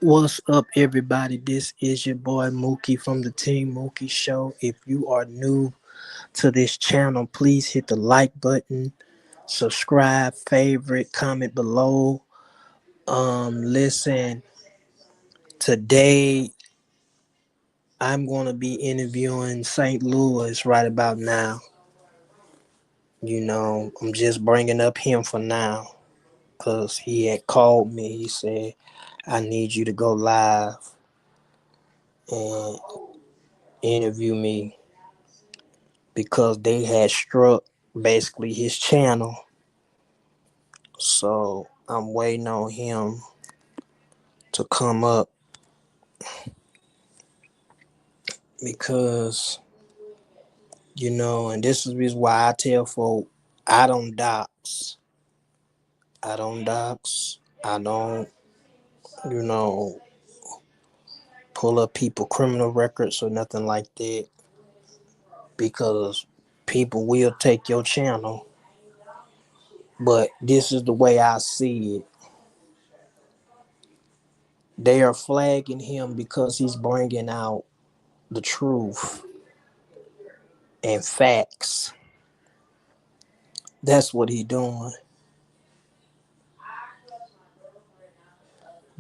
What's up, everybody? This is your boy Mookie from the Team Mookie Show. If you are new to this channel, please hit the like button, subscribe, favorite, comment below. Listen, today I'm going to be interviewing St. Louis right about now. I'm just bringing up him for now because he had called me. He said, I need you to go live and interview me because they had struck basically his channel. So I'm waiting on him to come up because, and this is why I tell folk I don't dox. I don't dox. I don't, you know, pull up people criminal records or nothing like that because people will take your channel. But this is the way I see it. They are flagging him because he's bringing out the truth and facts. That's what he doing.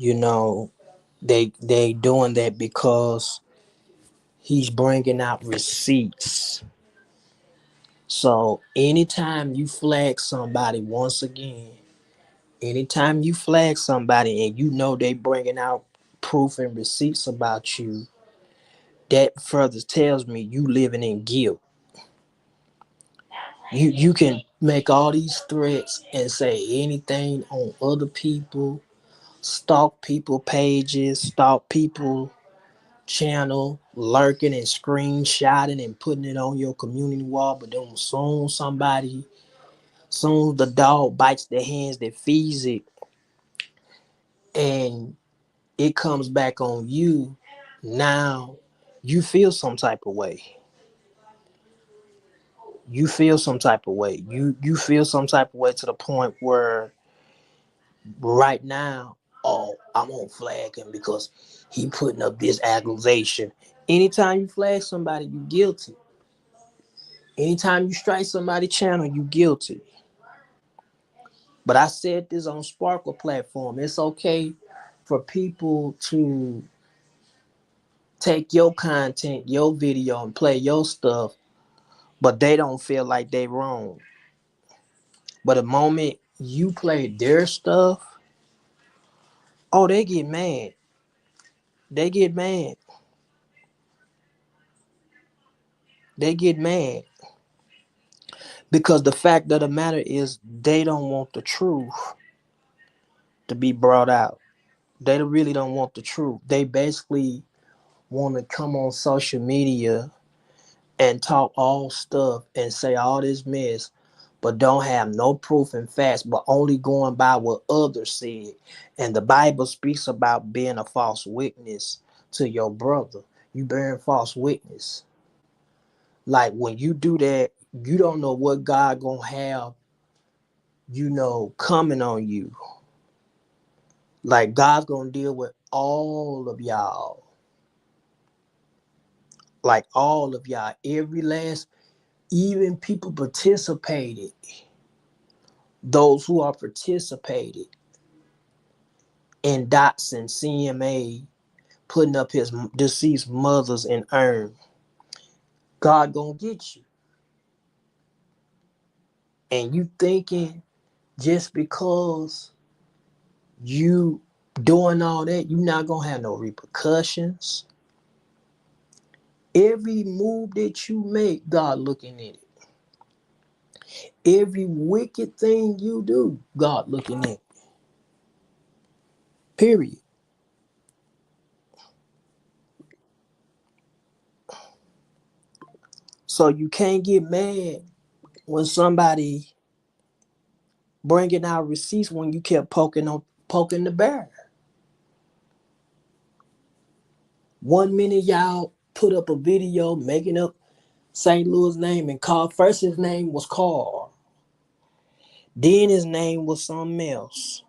You know, they doing that because he's bringing out receipts. So anytime you flag somebody, once again, anytime you flag somebody and you know they bringing out proof and receipts about you, that further tells me you living in guilt. You can make all these threats and say anything on other people, stalk people pages, stalk people channel, lurking and screenshotting and putting it on your community wall. But then soon the dog bites the hands that feeds it, and it comes back on you. Now you feel some type of way. You feel some type of way. You feel some type of way to the point where right now, oh, I'm gonna flag him because he putting up this accusation. Anytime you flag somebody, you guilty. Anytime you strike somebody's channel, you guilty. But I said this on Sparkle platform. It's okay for people to take your content, your video, and play your stuff, but they don't feel like they wrong. But the moment you play their stuff, oh, they get mad. They get mad. They get mad. Because the fact of the matter is they don't want the truth to be brought out. They really don't want the truth. They basically want to come on social media and talk all stuff and say all this mess, but don't have no proof and facts, but only going by what others said. And the Bible speaks about being a false witness to your brother. You bearing false witness. Like when you do that, you don't know what God gonna have, coming on you. Like God's gonna deal with all of y'all. Like all of y'all. Every last, even people participated. Those who are participated in dots and CMA putting up his deceased mothers in urn. God gonna get you. And you thinking just because you doing all that, you not gonna have no repercussions. Every move that you make, God looking at it. Every wicked thing you do, God looking at it. Period. So you can't get mad when somebody bringing out receipts when you kept poking the bear. One minute y'all put up a video making up St. Louis name and Carl. First his name was Carl. Then his name was something else.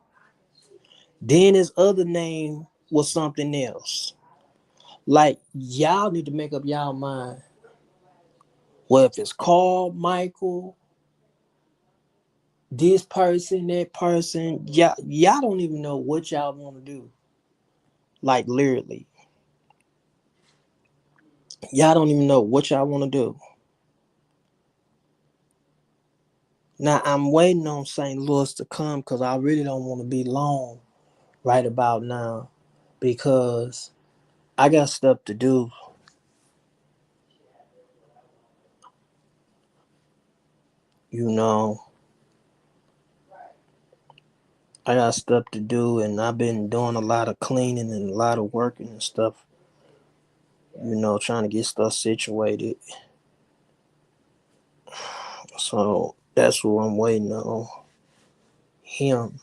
Then his other name with something else. Like, y'all need to make up y'all mind. Well, if it's Carl, Michael, this person, that person, y'all don't even know what y'all want to do. Like, literally, y'all don't even know what y'all want to do. Now, I'm waiting on St. Louis to come because I really don't want to be long right about now because I got stuff to do. You know, I got stuff to do, and I've been doing a lot of cleaning and a lot of working and stuff. Trying to get stuff situated. So that's what I'm waiting on him.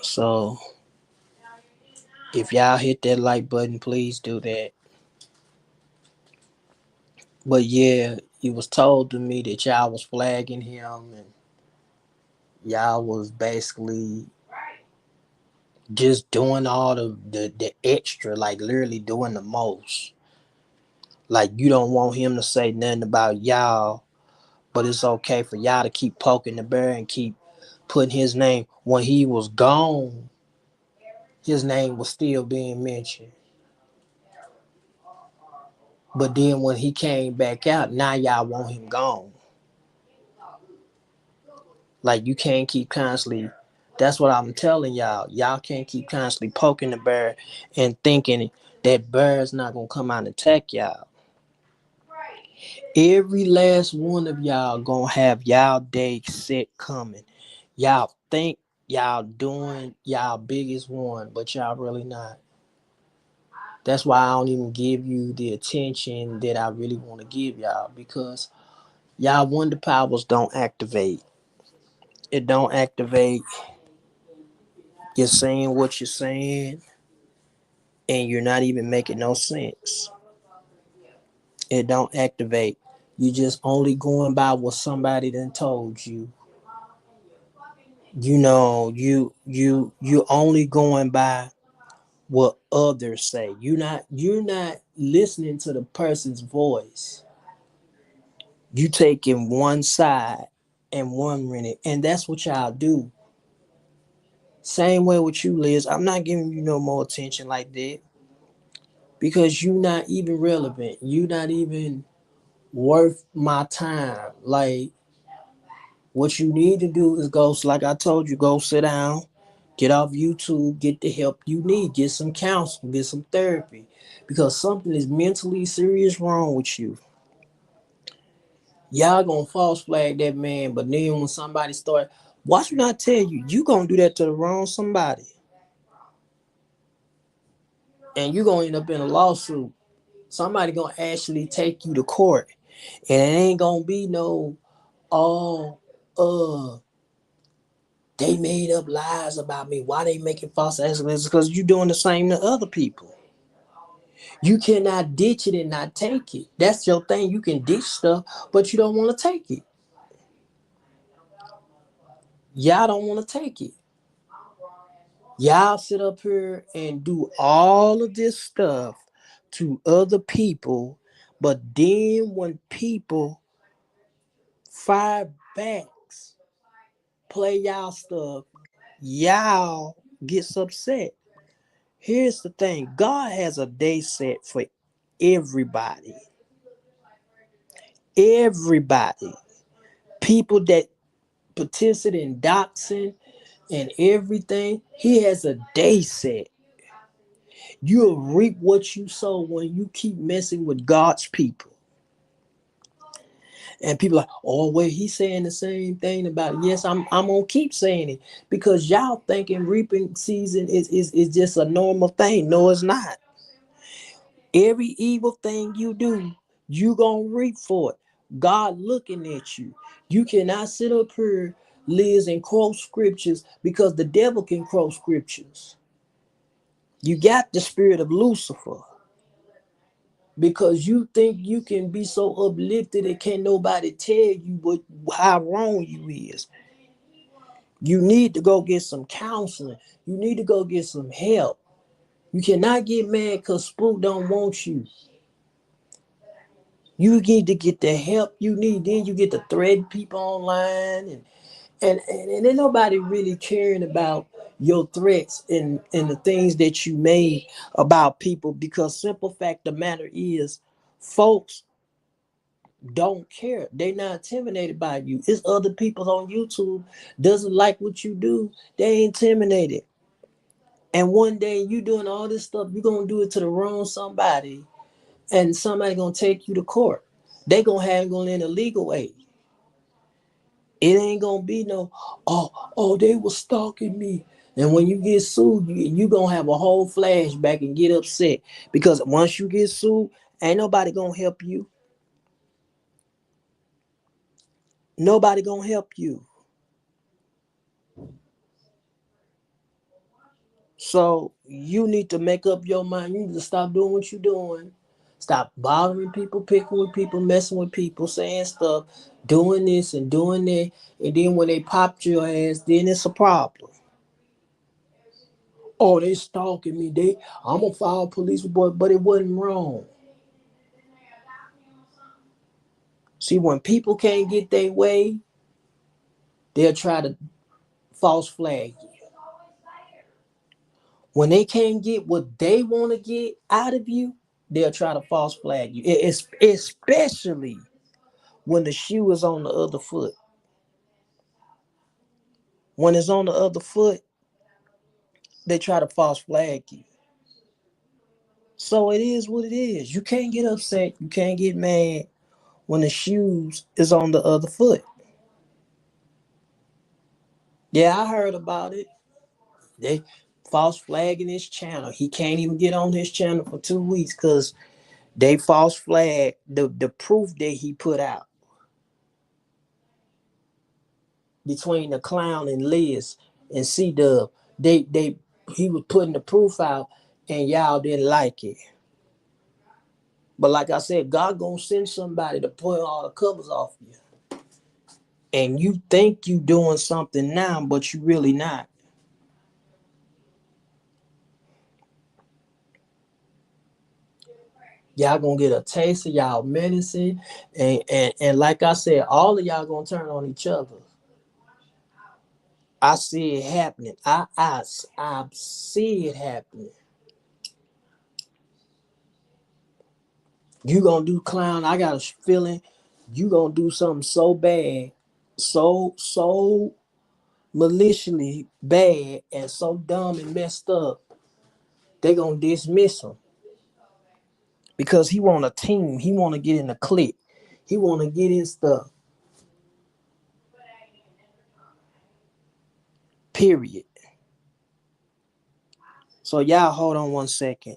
So if y'all hit that like button, please do that. But yeah, it was told to me that y'all was flagging him and y'all was basically just doing all the extra, like literally doing the most. Like you don't want him to say nothing about y'all, but it's okay for y'all to keep poking the bear and keep putting his name. When he was gone, his name was still being mentioned. But then when he came back out, now y'all want him gone. Like you can't keep constantly. That's what I'm telling y'all. Y'all can't keep constantly poking the bear and thinking that bear's not gonna come out and attack y'all. Every last one of y'all gonna have y'all day set coming. Y'all think y'all doing y'all biggest one, but y'all really not. That's why I don't even give you the attention that I really want to give y'all because y'all wonder powers don't activate. It don't activate. You're saying what you're saying, and you're not even making no sense. It don't activate. You just only going by what somebody done told you. You only going by what others say. You're not listening to the person's voice. You taking one side and wondering it, and that's what y'all do. Same way with you, Liz. I'm not giving you no more attention like that because you're not even relevant. You're not even worth my time. Like what you need to do is go, like I told you, go sit down, get off YouTube, get the help you need, get some counseling, get some therapy, because something is mentally serious wrong with you. Y'all gonna false flag that man, but then when somebody start, watch me not tell you, you gonna do that to the wrong somebody, and you gonna end up in a lawsuit. Somebody gonna actually take you to court, and it ain't gonna be no, oh, they made up lies about me. Why they making false accusations? Because you doing the same to other people. You cannot ditch it and not take it. That's your thing. You can ditch stuff, but you don't want to take it. Y'all don't want to take it. Y'all sit up here and do all of this stuff to other people, but then when people fire backs, play y'all stuff, y'all gets upset. Here's the thing. God has a day set for everybody. Everybody. People that participate in doxing and everything, he has a day set. You'll reap what you sow when you keep messing with God's people. And people are like, oh, well, he's saying the same thing about it. Yes, I'm gonna keep saying it because y'all thinking reaping season is just a normal thing. No, it's not. Every evil thing you do, you gonna reap for it. God looking at you. You cannot sit up here, Liz, and quote scriptures because the devil can quote scriptures. You got the spirit of Lucifer because you think you can be so uplifted and can't nobody tell you how wrong you is. You need to go get some counseling. You need to go get some help. You cannot get mad because Spook don't want you. You need to get the help you need. Then you get to threaten people online, and ain't nobody really caring about your threats and the things that you made about people, because simple fact the matter is folks don't care. They're not intimidated by you. It's other people on YouTube doesn't like what you do. They intimidated. And one day you doing all this stuff, you're gonna do it to the wrong somebody, and somebody gonna take you to court. They gonna have you in a legal way. It ain't gonna be no, they was stalking me. And when you get sued, you gonna have a whole flashback and get upset, because once you get sued, ain't nobody gonna help you. Nobody gonna help you. So you need to make up your mind. You need to stop doing what you're doing. Stop bothering people, picking with people, messing with people, saying stuff, doing this and doing that. And then when they popped your ass, then it's a problem. Oh, they stalking me. I'm gonna file a police report, but it wasn't wrong. See, when people can't get their way, they'll try to false flag you. When they can't get what they want to get out of you, they'll try to false flag you. It's especially when the shoe is on the other foot. When it's on the other foot, they try to false flag you. So it is what it is. You can't get upset. You can't get mad when the shoes is on the other foot. Yeah, I heard about it. They false flagging his channel. He can't even get on his channel for 2 weeks because they false flag the proof that he put out between the clown and Liz and C Dub. They he was putting the proof out and y'all didn't like it. But like I said, God gonna send somebody to pull all the covers off you. And you think you doing something now, but you really not. Y'all gonna get a taste of y'all medicine, and like I said, all of y'all gonna turn on each other. I see it happening. I see it happening. You gonna do clown. I got a feeling you gonna do something so bad, so maliciously bad and so dumb and messed up. They gonna dismiss him because he want a team. He want to get in the clique. He want to get his stuff. Period. So y'all hold on 1 second.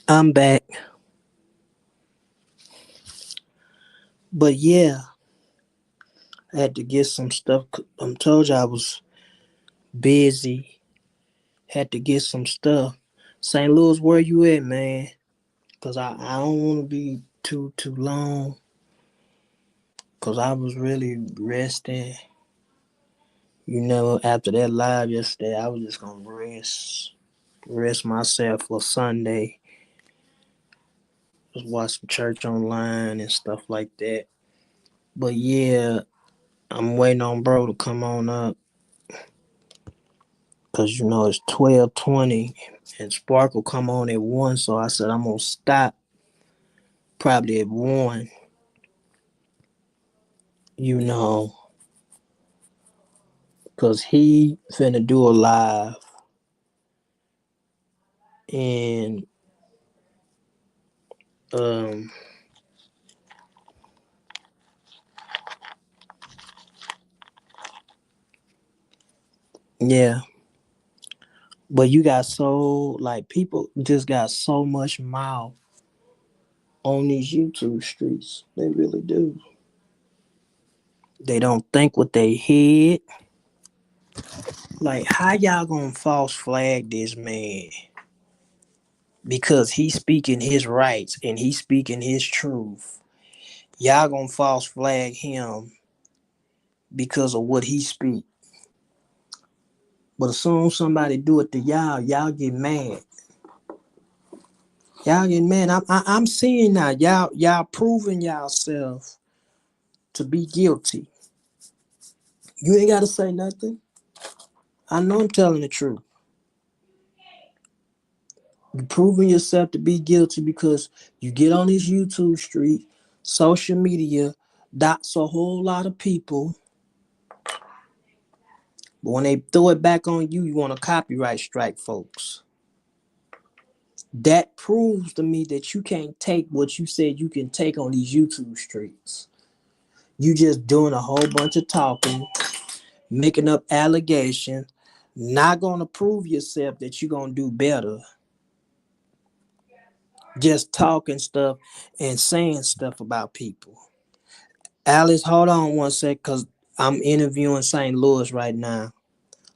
I'm back. But yeah, I had to get some stuff. I told you I was busy. Had to get some stuff. St. Louis, where you at, man? Cause I don't want to be too long. Cause I was really resting. After that live yesterday, I was just gonna rest myself for Sunday. Just watch some church online and stuff like that. But yeah, I'm waiting on bro to come on up. Cause it's 12:20 and Sparkle come on at 1. So I said I'm gonna stop probably at 1, you know, cause he finna do a live and um yeah. But you got people just got so much mouth on these YouTube streets. They really do. They don't think what they hear. Like, how y'all gonna false flag this man? Because he's speaking his rights and he's speaking his truth. Y'all gonna false flag him because of what he speak. But as soon as somebody do it to y'all get mad. Y'all get mad. I'm seeing now. Y'all proving yourself to be guilty. You ain't gotta say nothing. I know I'm telling the truth. You proving yourself to be guilty because you get on this YouTube street, social media, dots a whole lot of people. But when they throw it back on you, you want to copyright strike folks. That proves to me that you can't take what you said you can take on these YouTube streets. You just doing a whole bunch of talking, making up allegations, not gonna prove yourself that you're gonna do better. Just talking stuff and saying stuff about people. Alice, hold on one sec, cause I'm interviewing St. Louis right now.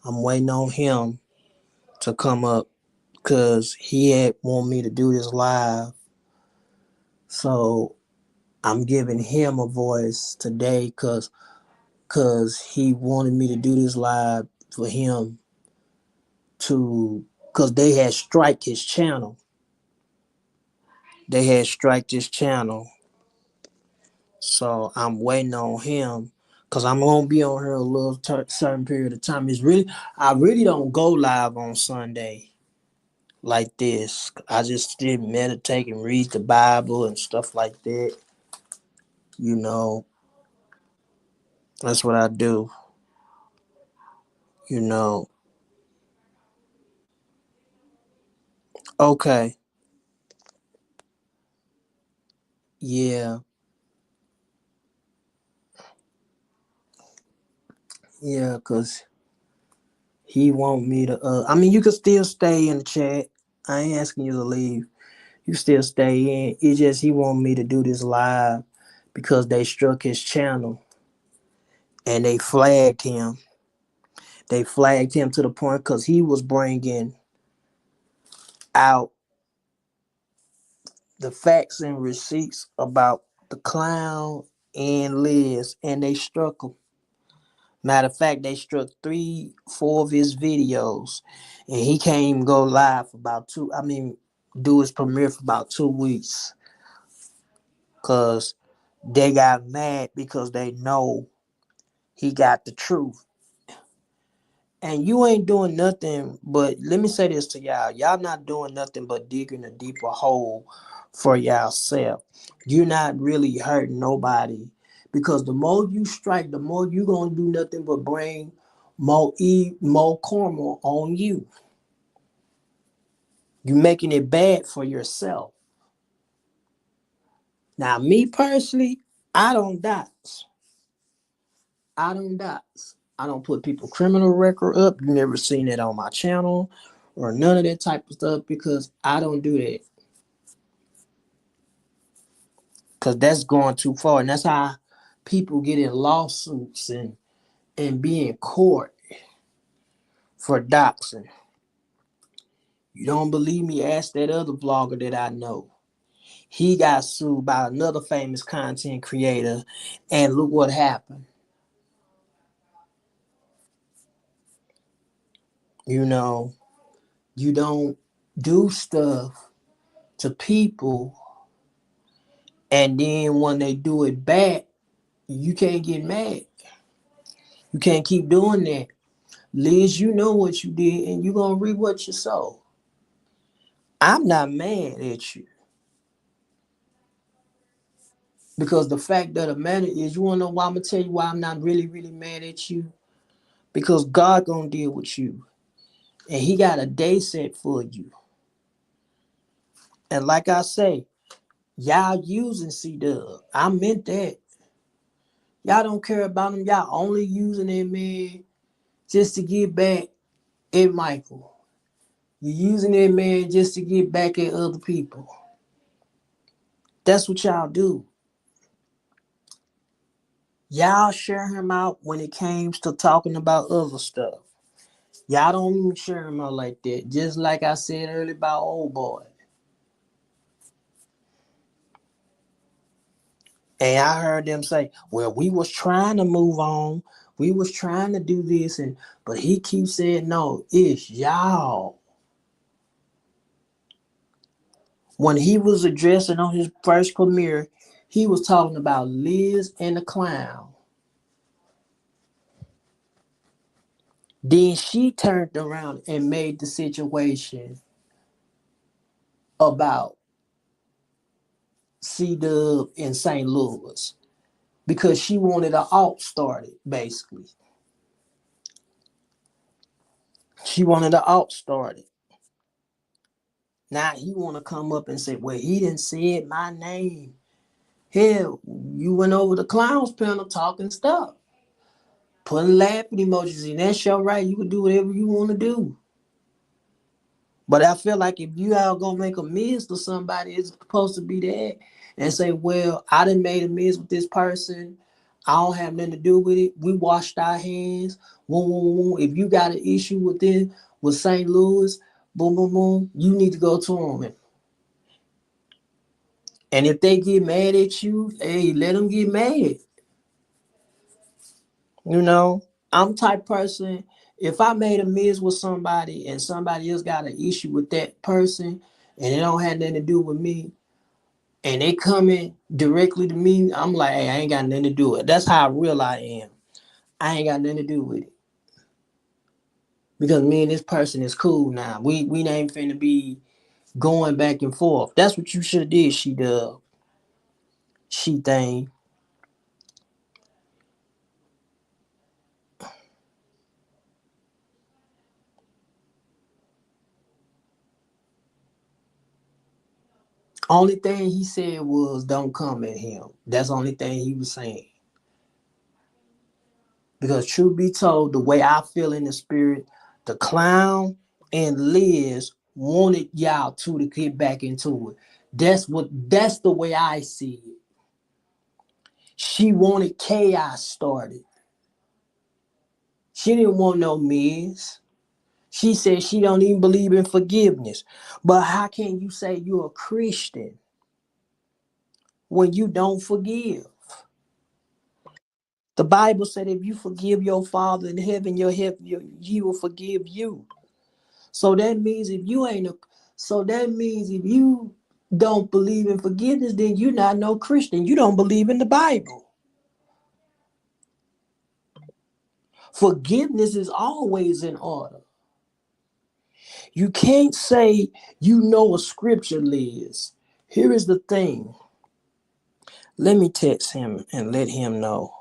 I'm waiting on him to come up, cause he had want me to do this live. So I'm giving him a voice today, cause he wanted me to do this live for him cause they had strike his channel. They had striked his channel. So I'm waiting on him because I'm gonna be on here a little certain period of time. I really don't go live on Sunday like this. I just still meditate and read the Bible and stuff like that. You know, that's what I do. You know, okay, yeah, yeah, because he want me to. I mean, you can still stay in the chat. I ain't asking you to leave. You still stay in. It's just he want me to do this live because they struck his channel and they flagged him. They flagged him to the point because he was bringing out the facts and receipts about the clown and Liz, and they struck him. Matter of fact, they struck 4 of his videos, and he can't even go live for about two. I mean, do his premiere for about 2 weeks, cause they got mad because they know he got the truth. And you ain't doing nothing but, let me say this to y'all. Y'all not doing nothing but digging a deeper hole for yourself. You're not really hurting nobody. Because the more you strike, the more you gonna do nothing but bring more karma on you. You making it bad for yourself. Now, me personally, I don't dox. I don't dox. I don't put people criminal record up. You never seen it on my channel or none of that type of stuff because I don't do that. because that's going too far. And that's how people get in lawsuits and be in court for doxing. You don't believe me? Ask that other vlogger that I know. He got sued by another famous content creator, and look what happened. You know, you don't do stuff to people, and then when they do it back, you can't get mad. You can't keep doing that. Liz, you know what you did, and you're going to reap what you sow. I'm not mad at you because the fact of the matter is, you want to know why? I'm going to tell you why I'm not really, really mad at you. Because God going to deal with you, and he got a day set for you. And like I say, y'all using C-Dub. I meant that. Y'all don't care about him. Y'all only using that man just to get back at Michael. You're using that man just to get back at other people. That's what y'all do. Y'all share him out when it came to talking about other stuff. Y'all don't even share him out like that. Just like I said earlier about old boy. And I heard them say, well, we was trying to move on. We was trying to do this, and but he keeps saying, no, it's y'all. When he was addressing on his first premiere, he was talking about Liz and the clown. Then she turned around and made the situation about C-Dub in St. Louis because she wanted an alt started, basically. She wanted an alt started. Now he want to come up and say, well, he didn't say my name. Hell, you went over the clowns panel talking stuff, putting laughing emojis in. That's your right. You can do whatever you want to do. But I feel like if you are gonna make a miss to somebody, it's supposed to be that and say, well, I done made a miss with this person. I don't have nothing to do with it. We washed our hands. Boom, boom, boom. If you got an issue with this, with St. Louis, boom, boom, boom, you need to go to them. And if they get mad at you, hey, let them get mad. You know, I'm type person. If I made a miss with somebody and somebody else got an issue with that person and it don't have nothing to do with me, and they coming directly to me, I'm like, hey, I ain't got nothing to do with it. That's how real I am. I ain't got nothing to do with it. Because me and this person is cool now. We ain't finna be going back and forth. That's what you should have did, she thing. Only thing he said was don't come at him. That's the only thing he was saying. Because truth be told, the way I feel in the spirit, the clown and Liz wanted y'all two to get back into it. That's the way I see it. She wanted chaos started. She didn't want no mess. She said she don't even believe in forgiveness. But how can you say you're a Christian when you don't forgive? The Bible said if you forgive your father in heaven, he will forgive you. So that means if you ain't a so that means if you don't believe in forgiveness, then you're not no Christian. You don't believe in the Bible. Forgiveness is always in order. You can't say you know a scripture, Liz. Here is the thing. Let me text him and let him know.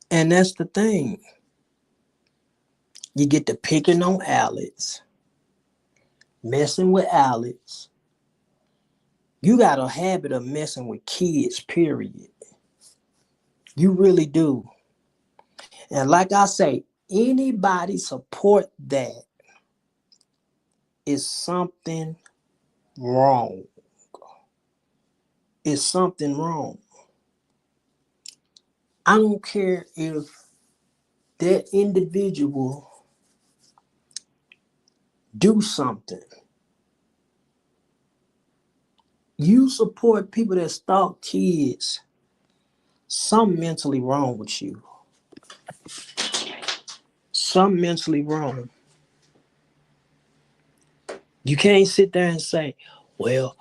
And that's the thing. You get to picking on Alex, messing with Alex. You got a habit of messing with kids, period. You really do. And like I say, anybody support that is something wrong. Is something wrong. I don't care if that individual do something. You support people that stalk kids. Something mentally wrong with you. Something mentally wrong. You can't sit there and say, well,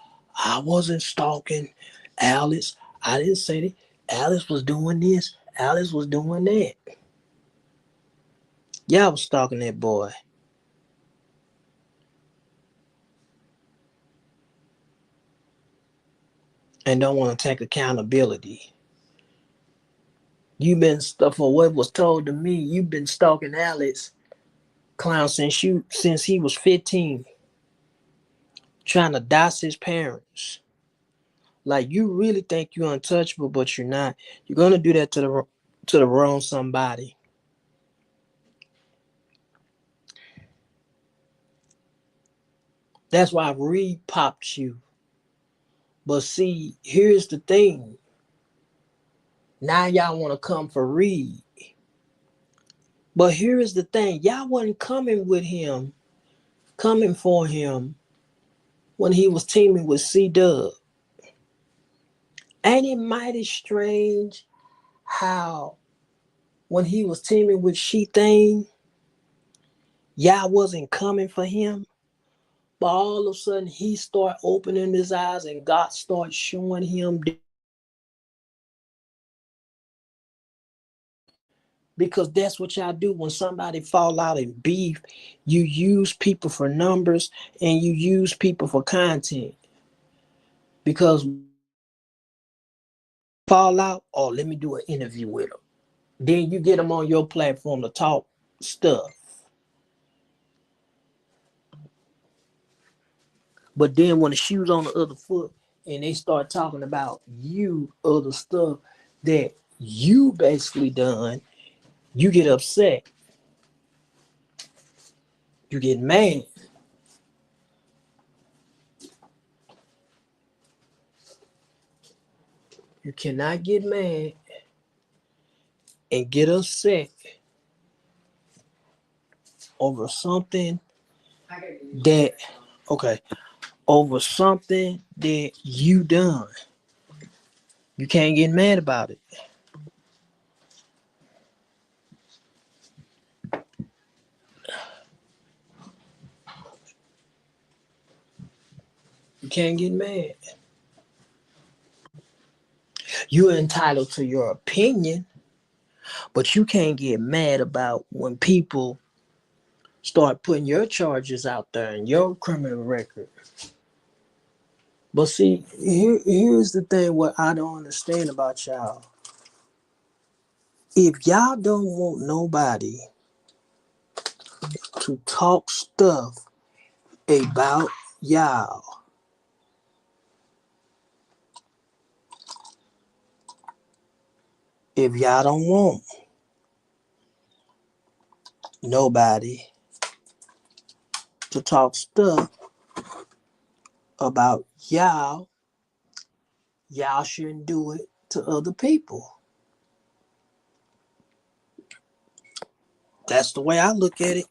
I wasn't stalking Alice. I didn't say that. Alice was doing this. Alice was doing that. Y'all was stalking that boy. And don't want to take accountability. You've been, for what was told to me, you've been stalking Alex Clown since he was 15, trying to dox his parents. Like, you really think you're untouchable, but you're not. You're gonna do that to the wrong somebody. That's why Reed popped you. But see, here's the thing. Now y'all want to come for Reed. But here's the thing. Y'all wasn't coming for him when he was teaming with C-Dub. Ain't it mighty strange how when he was teaming with She Thing, y'all wasn't coming for him? But all of a sudden he start opening his eyes and God starts showing him, because that's what y'all do when somebody fall out in beef. You use people for numbers and you use people for content. Because fall out, oh, let me do an interview with them. Then you get them on your platform to talk stuff. But then when the shoe's on the other foot and they start talking about you, other stuff that you basically done, you get upset. You get mad. You cannot get mad and get upset over something that, okay, over something that you done. You can't get mad about it. You can't get mad. You're entitled to your opinion, but you can't get mad about when people start putting your charges out there and your criminal record. But see, here's the thing what I don't understand about y'all. If y'all don't want nobody to talk stuff about y'all, if y'all don't want nobody to talk stuff about y'all shouldn't do it to other people. That's the way I look at it.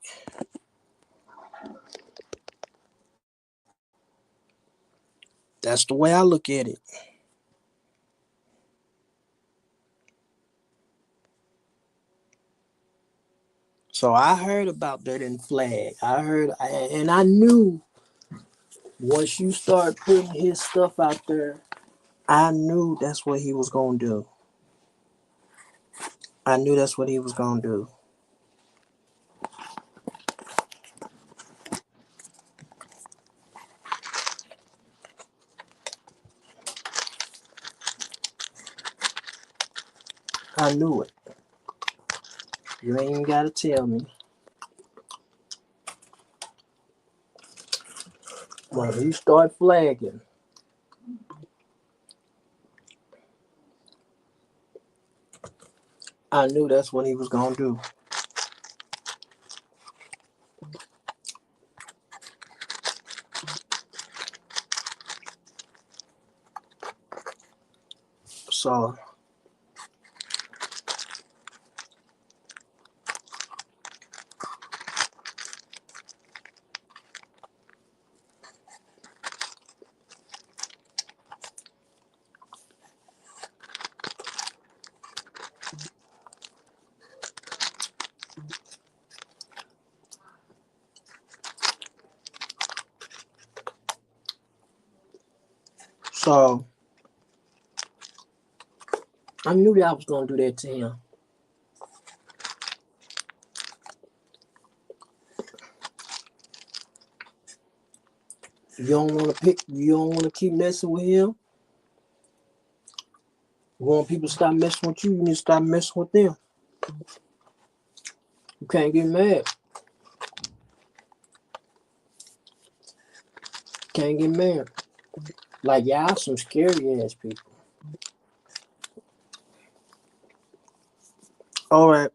That's the way I look at it. So I heard about that in Flag. And I knew once you start putting his stuff out there, I knew that's what he was gonna do. I knew that's what he was gonna do. I knew it. You ain't even gotta tell me. When he start flagging, I knew that's what he was gonna do. So so I knew that I was gonna do that to him. You don't wanna pick you don't wanna keep messing with him. You want people to stop messing with you, you need to stop messing with them. You can't get mad. Can't get mad. Like y'all some scary ass people. Alright,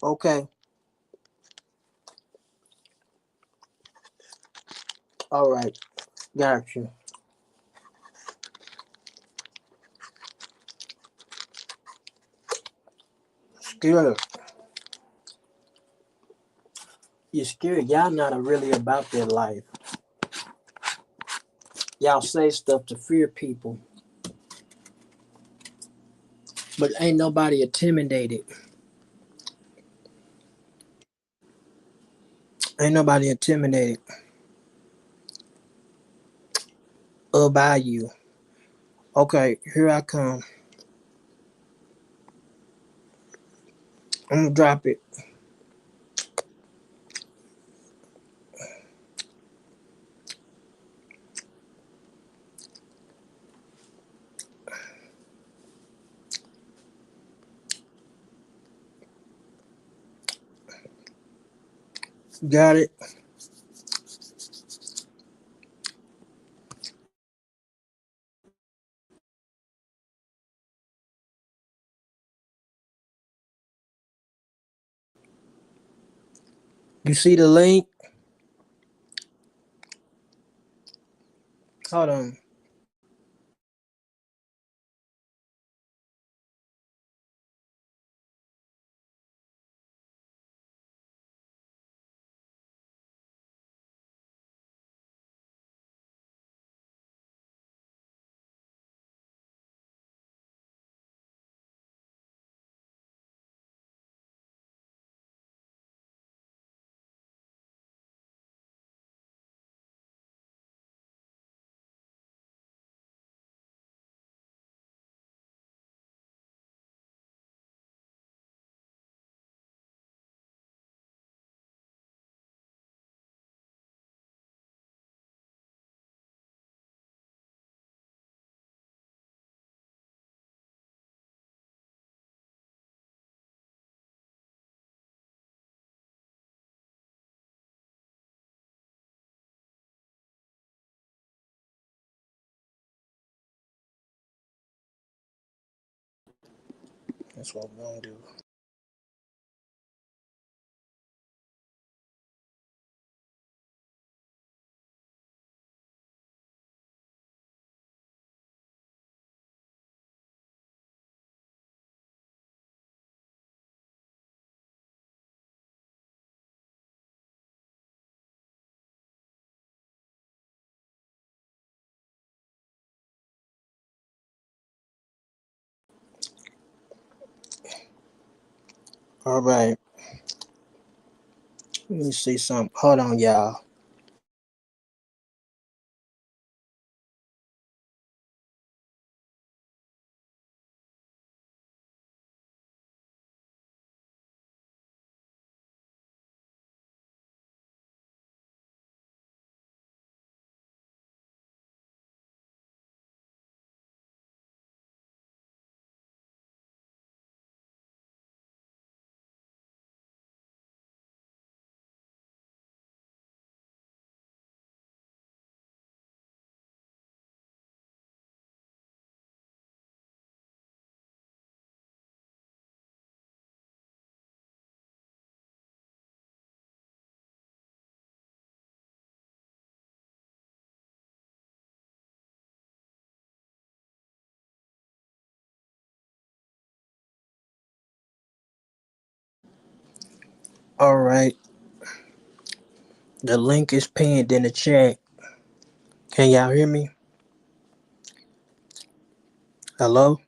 okay. Alright, got you. Scared. You're scared. Y'all not really about that life. Y'all say stuff to fear people, but ain't nobody intimidated. Ain't nobody intimidated by you. Okay, here I come. I'm gonna drop it. Got it. You see the link? Hold on. That's what we're gonna do. All right. Let me see something. Hold on, y'all. All right. The link is pinned in the chat. Can y'all hear me? Hello?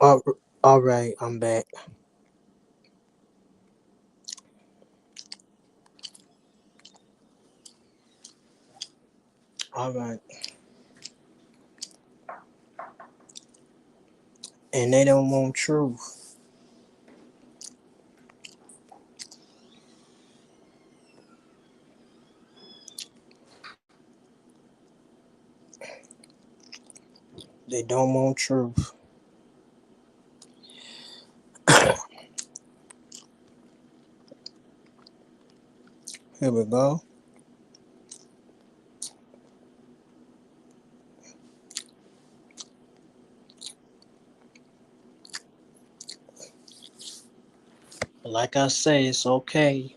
All, all right, I'm back. All right. And they don't want truth. They don't want truth. Here we go. Like I say, it's okay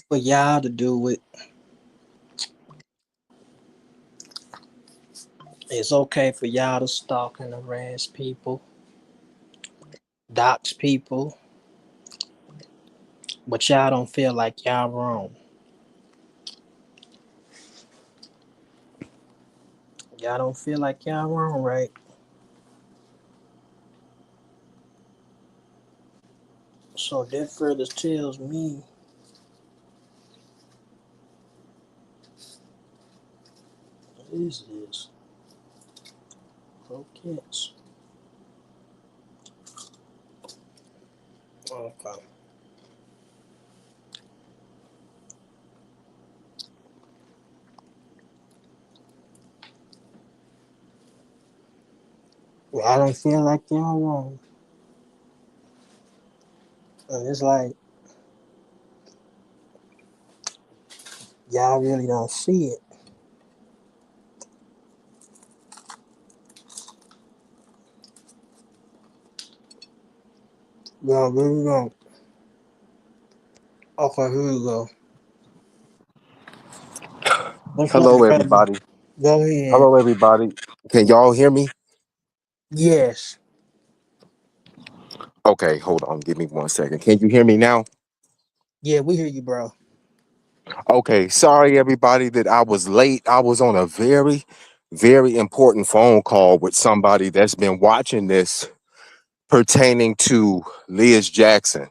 for y'all to do it. It's okay for y'all to stalk and harass people, dox people, but y'all don't feel like y'all wrong. Y'all don't feel like y'all wrong, right? So that further tells me what is this? Croquettes. Okay. Well, I don't feel like y'all wrong. And it's like y'all really don't see it. Y'all really don't. Okay, here we go. What's up, Hello, brother? everybody. Go ahead. Hello, everybody. Can y'all hear me? Yes. Okay, hold on. Give me 1 second. Can you hear me now? Yeah, we hear you, bro. Okay, sorry, everybody, that I was late. I was on a very, very important phone call with somebody that's been watching this pertaining to Liz Jackson.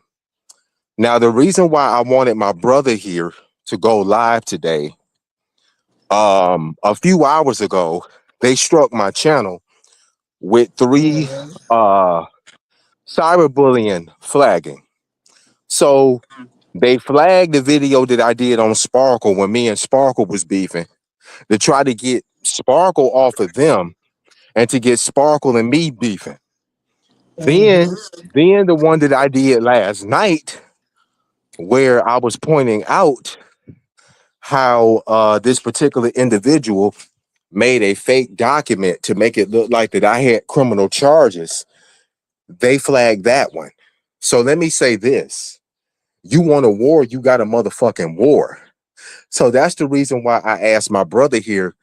Now, the reason why I wanted my brother here to go live today, a few hours ago, they struck my channel with three Mm-hmm. uh cyberbullying flagging. So they flagged the video that I did on Sparkle when me and Sparkle was beefing to try to get Sparkle off of them and to get Sparkle and me beefing. Then, Mm-hmm. then the one that I did last night where I was pointing out how this particular individual made a fake document to make it look like that I had criminal charges. They flagged that one. So let me say this. You want a war, you got a motherfucking war. So that's the reason why I asked my brother here,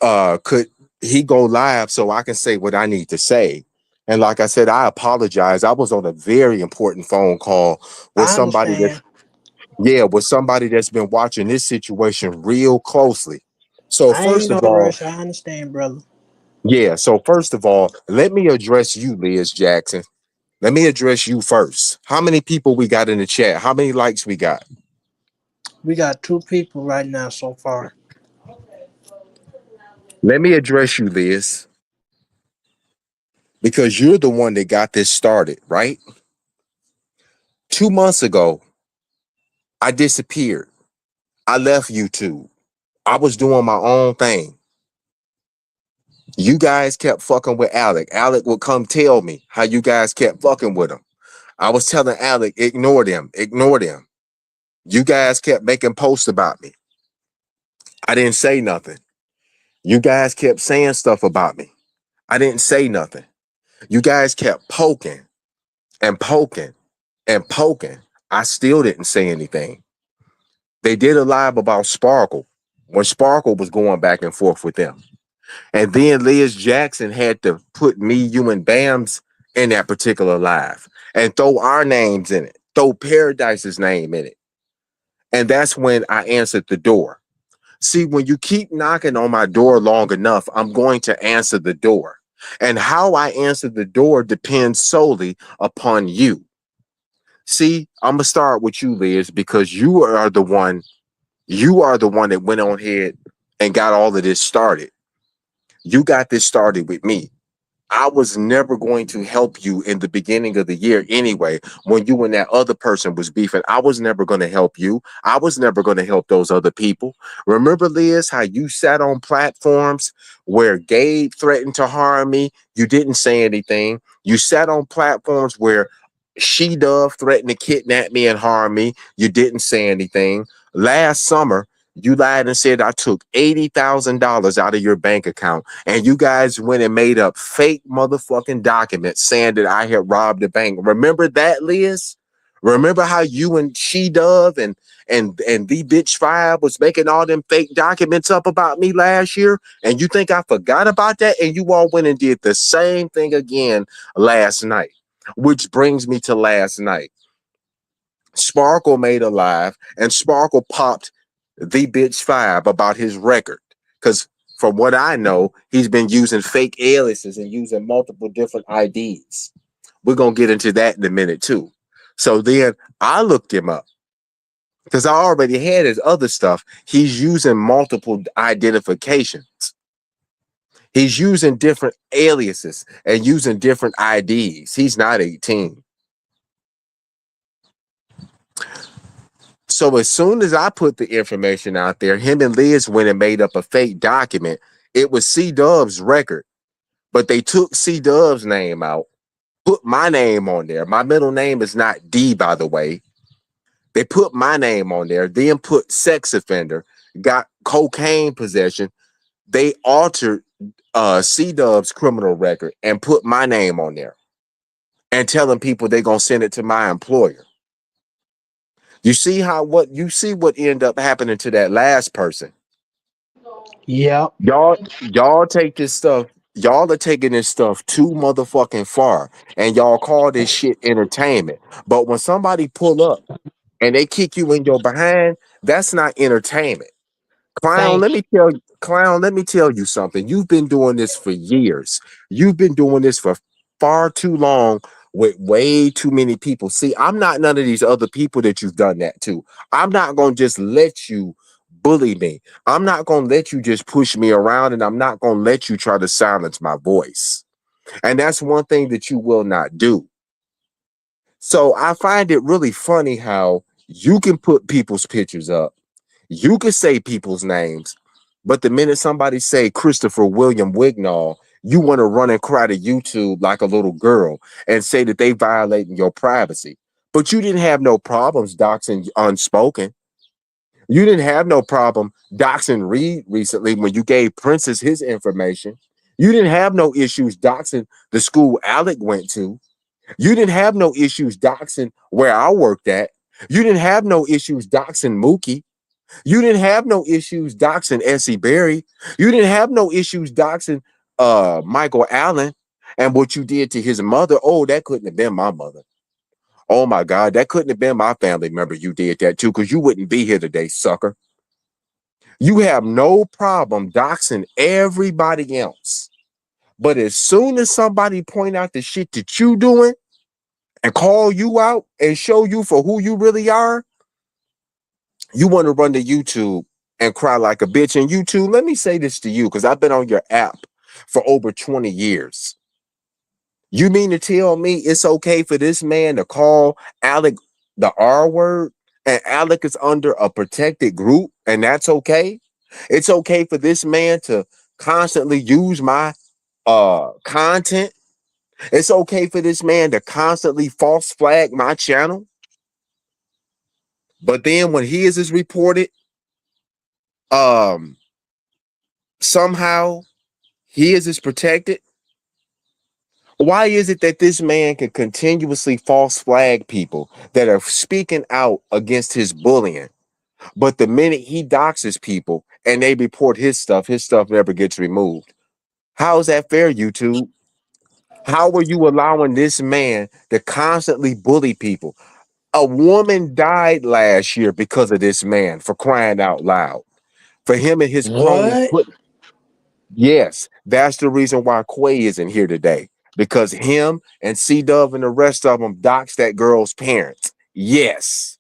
could he go live so I can say what I need to say? And like I said, I apologize. I was on a very important phone call with I somebody that's understand. with somebody that's been watching this situation real closely. So I ain't first no of all, rush. I understand, brother. so first of all, let me address you, Liz Jackson. Let me address you first. How many people we got in the chat? How many likes we got? We got two people right now so far. Let me address you, Liz, because you're the one that got this started, right? 2 months ago, I disappeared. I left YouTube. I was doing my own thing. You guys kept fucking with Alec. Alec would come tell me how you guys kept fucking with him. I was telling Alec, ignore them, ignore them. You guys kept making posts about me. I didn't say nothing. You guys kept saying stuff about me. I didn't say nothing. You guys kept poking and poking and poking. I still didn't say anything. They did a live about Sparkle when Sparkle was going back and forth with them. And then Liz Jackson had to put me, you, and Bams in that particular live and throw our names in it, throw Paradise's name in it. And that's when I answered the door. See, when you keep knocking on my door long enough, I'm going to answer the door. And how I answer the door depends solely upon you. See, I'm gonna start with you, Liz, because you are the one that went on ahead and got all of this started. You got this started with me. I was never going to help you in the beginning of the year anyway. When you and that other person was beefing, I was never going to help you. I was never going to help those other people. Remember, Liz, how you sat on platforms where Gabe threatened to harm me? You didn't say anything. You sat on platforms where She Dove threatened to kidnap me and harm me. You didn't say anything. Last summer, you lied and said I took $80,000 out of your bank account, and you guys went and made up fake motherfucking documents saying that I had robbed the bank. Remember that, Liz? Remember how you and She Dove and the bitch five was making all them fake documents up about me last year? And you think I forgot about that? And you all went and did the same thing again last night. Which brings me to last night. Sparkle made a live, and Sparkle popped the bitch five about his record. Because from what I know, he's been using fake aliases and using multiple different IDs. We're gonna get into that in a minute too. So then I looked him up because I already had his other stuff. He's using multiple identifications. He's using different aliases and using different IDs. He's not 18. So as soon as I put the information out there, him and Liz went and made up a fake document. It was C Dub's record, but they took C Dub's name out, put my name on there. My middle name is not D, by the way. They put my name on there, then put sex offender, got cocaine possession. They altered C Dub's criminal record and put my name on there and telling people they're gonna send it to my employer. You see how what you see what end up happening to that last person. Yep. Y'all take this stuff. Y'all are taking this stuff too motherfucking far, and y'all call this shit entertainment. But when somebody pull up and they kick you in your behind, that's not entertainment. Thank you. Clown, let me tell you something. You've been doing this for years. You've been doing this for far too long with way too many people. See, I'm not none of these other people that you've done that to. I'm not going to just let you bully me. I'm not going to let you just push me around, and I'm not going to let you try to silence my voice. And that's one thing that you will not do. So I find it really funny how you can put people's pictures up, you can say people's names, but the minute somebody say Christopher William Wignall, you want to run and cry to YouTube like a little girl and say that they violating your privacy. But you didn't have no problems doxing Unspoken. You didn't have no problem doxing Reed recently when you gave Princess his information. You didn't have no issues doxing the school Alec went to. You didn't have no issues doxing where I worked at. You didn't have no issues doxing Mookie. You didn't have no issues doxing Essie Berry. You didn't have no issues doxing Michael Allen. And what you did to his mother, oh, that couldn't have been my mother. Oh my God, that couldn't have been my family member. You did that too, because you wouldn't be here today, sucker. You have no problem doxing everybody else. But as soon as somebody point out the shit that you doing and call you out and show you for who you really are, you want to run to YouTube and cry like a bitch. And YouTube, let me say this to you, because I've been on your app for over 20 years. You mean to tell me it's okay for this man to call Alec the R word, and Alec is under a protected group, and that's okay? It's okay for this man to constantly use my content. It's okay for this man to constantly false flag my channel. But then when his is reported, um somehow his is protected. Why is it that this man can continuously false flag people that are speaking out against his bullying, but the minute he doxes people and they report his stuff never gets removed? How is that fair, YouTube? How are you allowing this man to constantly bully people? A woman died last year because of this man, for crying out loud. For him and his cronies What? put. Yes, that's the reason why Quay isn't here today. Because him and C Dove and the rest of them doxed that girl's parents. Yes.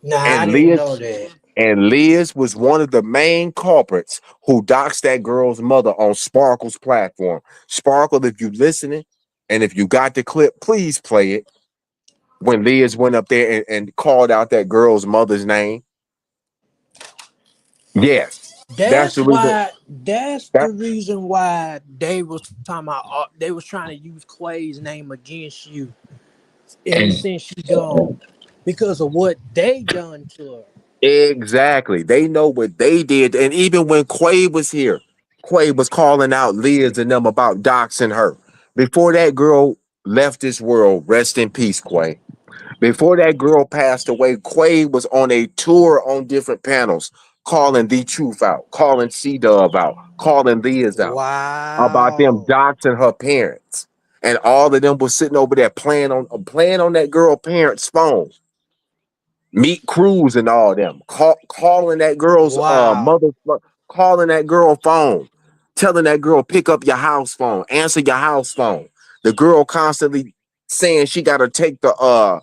Nah, I And didn't Liz know that. and Liz was one of the main culprits who doxed that girl's mother on Sparkle's platform. Sparkle, if you listening and if you got the clip, please play it. When Liz went up there and called out that girl's mother's name. Yes. That's That's the reason. why. That's That the reason why they was talking about. They was trying to use Clay's name against you ever since she gone because of what they done to her. Exactly. They know what they did. And even when Quay was here, Quay was calling out Liz and them about doxing her. Before that girl left this world, rest in peace, Quay. Before that girl passed away, Quay was on a tour on different panels, calling the truth out, calling C Dub out, calling Liz out about them Wow. doxing her parents. And all of them was sitting over there playing on that girl parents' phone. Meet Cruz and all them calling that girl's Wow. mother, calling that girl phone, telling that girl pick up your house phone, answer your house phone. The girl constantly saying she got to take the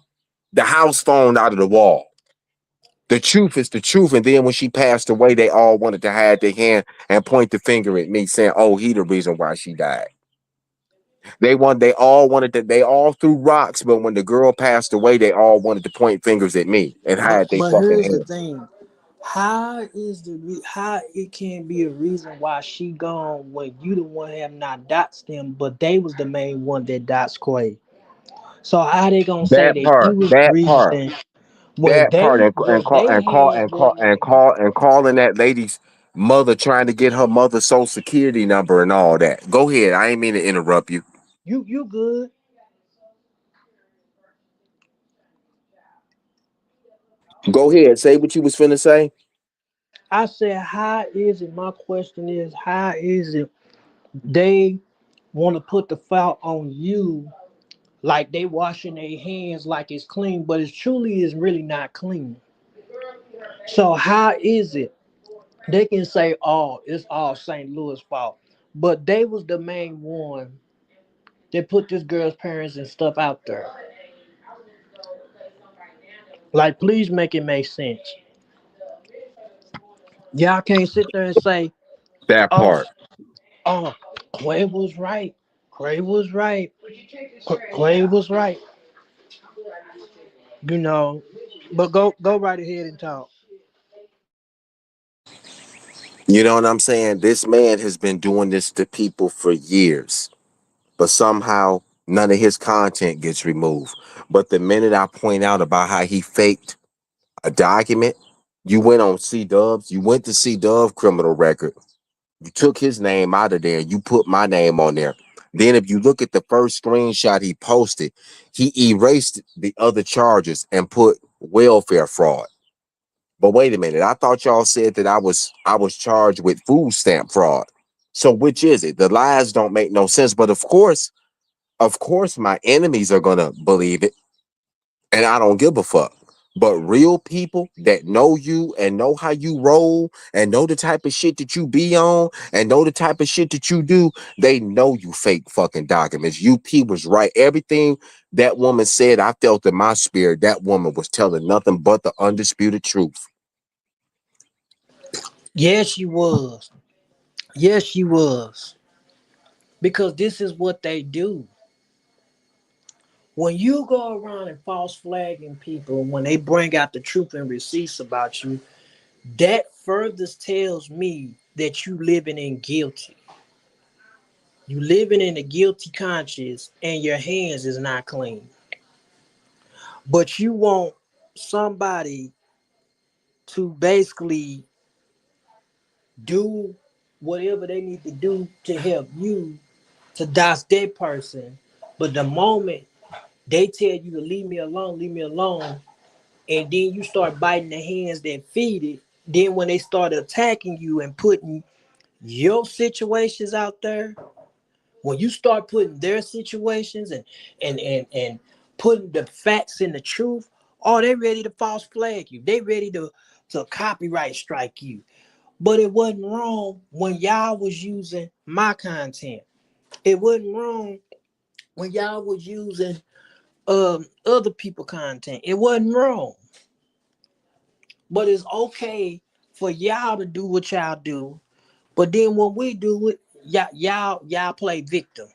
house phone out of the wall. The truth is the truth. And then when she passed away, they all wanted to hide their hand and point the finger at me, saying, "Oh, he the reason why she died." They all wanted to, they all threw rocks, but when the girl passed away, they all wanted to point fingers at me and But hide their but fucking here's the hand. thing. How it can be a reason why she gone when you the one have not doxed them, but they was the main one that doxed Quay. So how they gonna say That that you part, was the that part, reason when that part, they and what they had was calling that lady's mother, trying to get her mother's social security number and all that. Go ahead. I ain't mean to interrupt you. you good. Go ahead, say what you was finna say. I said, how is it? My question is, how is it they want to put the fault on you like they washing their hands like it's clean, but it truly is really not clean. So how is it they can say, "Oh, it's all St. Louis' fault," but they was the main one that put this girl's parents and stuff out there? Like, please make it make sense. Y'all can't sit there and say, That "Oh, part. oh, Quay was right. Quay was right. Quay was right." You know, but go right ahead and talk. You know what I'm saying? This man has been doing this to people for years, but somehow none of his content gets removed. But the minute I point out about how he faked a document, you went on C Dubs, you went to C Dub criminal record, you took his name out of there, you put my name on there. Then if you look at the first screenshot he posted, he erased the other charges and put welfare fraud. But wait a minute, I thought y'all said that I was charged with food stamp fraud. So which is it? The lies don't make no sense. But of course, my enemies are gonna believe it, and I don't give a fuck. But real people that know you and know how you roll and know the type of shit that you be on and know the type of shit that you do, they know you fake fucking documents. UP was right. Everything that woman said, I felt in my spirit, that woman was telling nothing but the undisputed truth. Yes, she was. Yes, she was. Because this is what they do. When you go around and false flagging people, when they bring out the truth and receipts about you, that furthest tells me that you living in guilty. You living in a guilty conscience and your hands is not clean. But you want somebody to basically do whatever they need to do to help you to dox that person. But the moment they tell you to leave me alone, and then you start biting the hands that feed it, then when they start attacking you and putting your situations out there, when you start putting their situations and putting the facts and the truth, oh, they ready to false flag you. They ready to copyright strike you. But it wasn't wrong when y'all was using my content. It wasn't wrong when y'all was using other people content. It wasn't wrong. But it's okay for y'all to do what y'all do. But then when we do it, y'all play victim.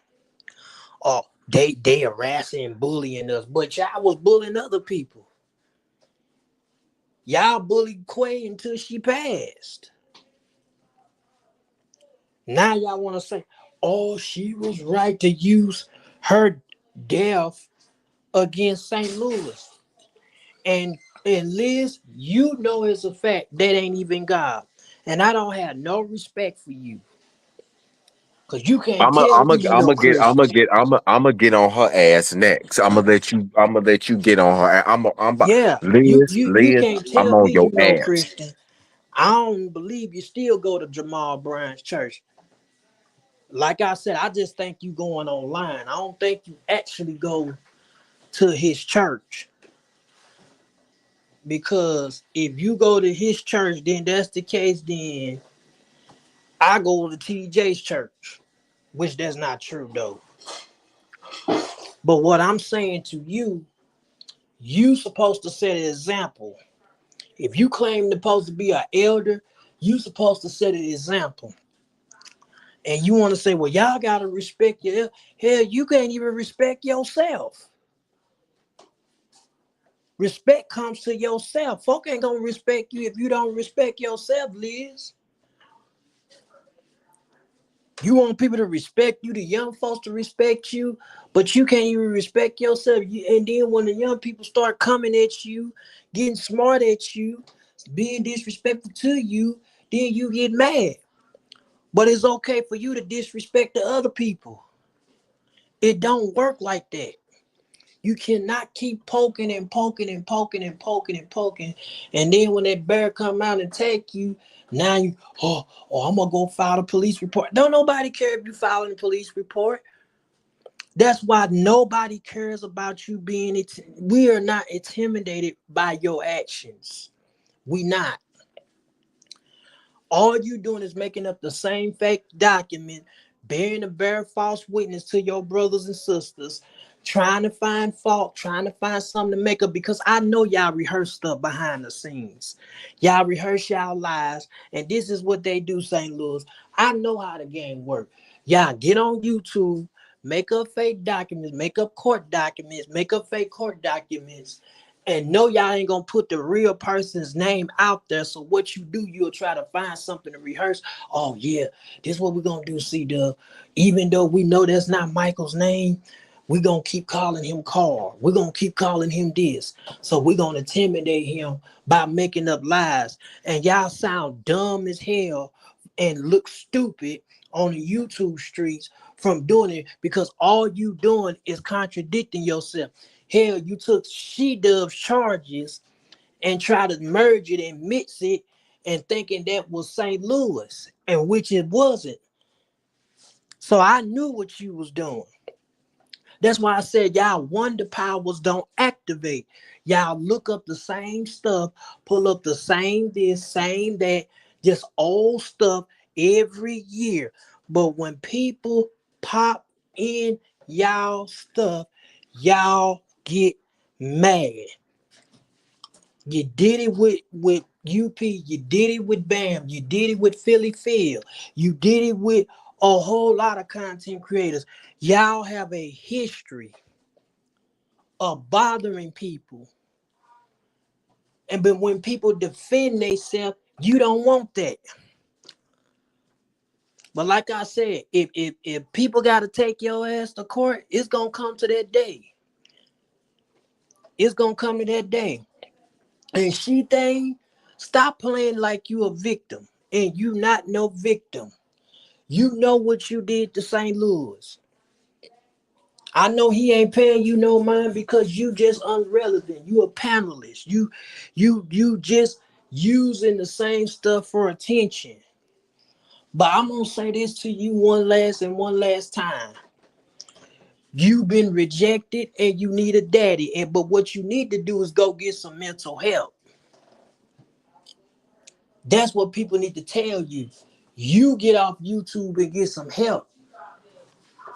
Oh, they harassing and bullying us, but y'all was bullying other people. Y'all bullied Quay until she passed. Now y'all want to say, oh, she was right to use her death against St. Louis. And and Liz, you know it's a fact that ain't even God. And I don't have no respect for you. Cause you can't I'm a, tell I'm a, me you I'm no a get, I'm Christian. a get, I'm a get on her ass next. I'm gonna let you get on her. I'm about Yeah, you Liz, can't I'm tell on me your you no ass. Christian. I don't believe you still go to Jamal Brown's church. Like I said, I just think you going online. I don't think you actually go to his church. Because if you go to his church, then that's the case, then I go to TJ's church. Which that's not true though. But what I'm saying to you, you supposed to set an example. If you claim to supposed to be an elder, you supposed to set an example. And you want to say, well, y'all gotta respect your hell, you can't even respect yourself. Respect comes to yourself. Folk ain't gonna respect you if you don't respect yourself, Liz. You want people to respect you, the young folks to respect you, but you can't even respect yourself. And then when the young people start coming at you, getting smart at you, being disrespectful to you, then you get mad. But it's okay for you to disrespect the other people. It don't work like that. You cannot keep poking and poking and poking and poking and poking, and then when that bear come out and take you, now you I'm gonna go file a police report. Don't nobody care if you filing a police report. That's why nobody cares about you being it. We are not intimidated by your actions. We not. All you doing is making up the same fake document, bearing a bare false witness to your brothers and sisters, trying to find fault, trying to find something to make up. Because I know y'all rehearse stuff behind the scenes. Y'all rehearse y'all lies, and this is what they do, St. Louis. I know how the game works. Y'all get on YouTube, make up fake documents, make up court documents, make up fake court documents, and know y'all ain't gonna put the real person's name out there. So what you do, you'll try to find something to rehearse. Oh yeah, this is what we're gonna do, C-Dub. Even though we know that's not Michael's name, we're gonna keep calling him Carl. We're gonna keep calling him this. So we're gonna intimidate him by making up lies. And y'all sound dumb as hell and look stupid on the YouTube streets from doing it, because all you doing is contradicting yourself. Hell, you took She-Dove's charges and tried to merge it and mix it and thinking that was St. Louis, and which it wasn't. So I knew what you was doing. That's why I said y'all wonder powers don't activate. Y'all look up the same stuff, pull up the same this, same that, just old stuff every year. But when people pop in y'all stuff, y'all get mad. You did it with UP, you did it with BAM, you did it with Philly Phil, you did it with a whole lot of content creators. Y'all have a history of bothering people. And but when people defend themselves, you don't want that. But like I said, if people gotta take your ass to court, it's gonna come to that day. It's gonna come to that day. And she thing, stop playing like you a victim. And you not no victim. You know what you did to St. Louis. I know he ain't paying you no mind because you just irrelevant. You a panelist. You just using the same stuff for attention. But I'm gonna say this to you one last time. You've been rejected and you need a daddy. And but what you need to do is go get some mental help. That's what people need to tell you. You get off YouTube and get some help.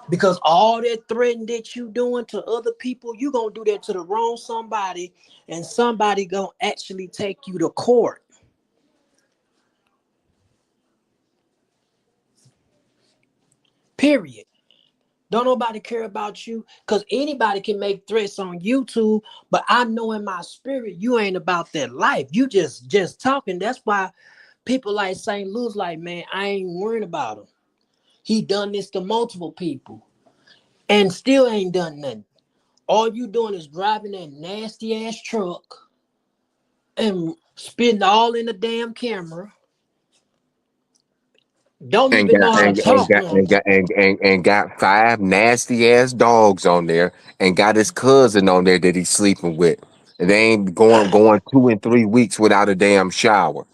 Because all that threatening that you doing to other people, you gonna do that to the wrong somebody, and somebody gonna actually take you to court. Period. Don't nobody care about you, because anybody can make threats on YouTube, but I know in my spirit you ain't about that life. You just talking. That's why people like St. Louis, like, man, I ain't worrying about him. He done this to multiple people and still ain't done nothing. All you doing is driving that nasty ass truck and spitting all in the damn camera. Don't and even got know how to and, and talk got no and more. got and got five nasty ass dogs on there, and got his cousin on there that he's sleeping with. And they ain't going 2 and 3 weeks without a damn shower.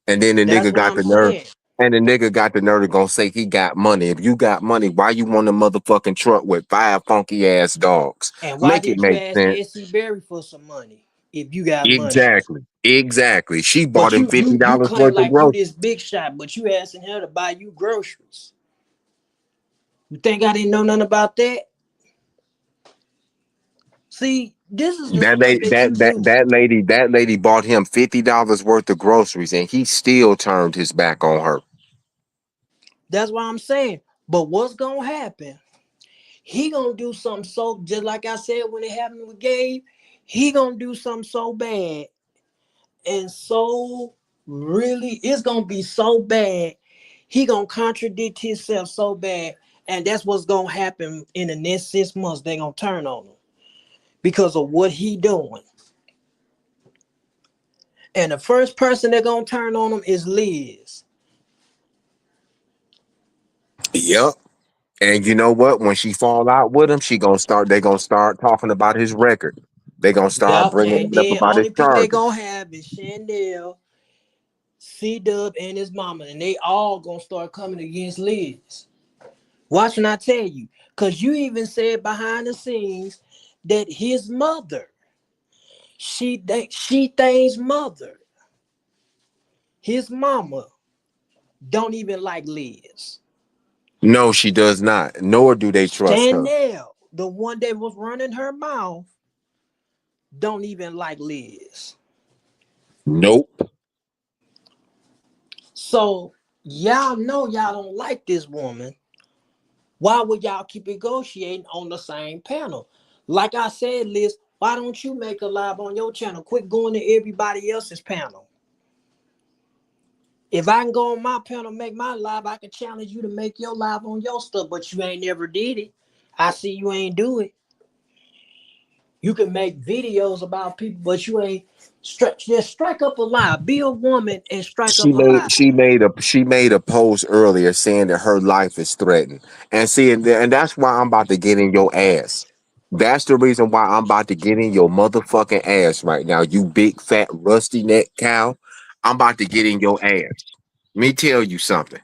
And then the That's nigga what got I'm the nerve. saying. And the nigga got the nerve to gonna say he got money. If you got money, why you want a motherfucking truck with five funky ass dogs? And why Make it didn't you make ask sense. Essie Berry for some money if you got money? Exactly. Exactly. She bought But him you fifty you you dollars claim worth of like you groceries. this big shot, but you asking her to buy you groceries. You think I didn't know nothing about that? See, this is the That stuff lady, that you do. that lady bought him $50 worth of groceries, and he still turned his back on her. That's what I'm saying. But what's gonna happen? He gonna do something so, just like I said when it happened with Gabe. He gonna do something so bad and so really, it's gonna be so bad. He gonna contradict himself so bad, and that's what's gonna happen in the next 6 months. They gonna turn on him because of what he doing. And the first person they're gonna turn on him is Liz. Yep. And you know what? When she fall out with him, she gonna start. They gonna start talking about his record. They gonna start Yep, bringing and it up then about his only people they charges. gonna have is Chandel, C Dub, and his mama, and they all gonna start coming against Liz. Watch when I tell you, cause you even said behind the scenes that his mother, she thinks mother, his mama, don't even like Liz. No, she does not. Nor do they trust her. Chanel, the one that was running her mouth, don't even like Liz. Nope. So y'all know y'all don't like this woman. Why would y'all keep negotiating on the same panel? Like I said, Liz, why don't you make a live on your channel? Quit going to everybody else's panel. If I can go on my panel, make my live, I can challenge you to make your live on your stuff, but you ain't never did it. I see you ain't do it. You can make videos about people, but you ain't just strike up a live. Be a woman and strike She up a made live. she made a post earlier saying that her life is threatened. And see, and that's why I'm about to get in your ass. That's the reason why I'm about to get in your motherfucking ass right now. You big fat rusty neck cow. I'm about to get in your ass. Let me tell you something.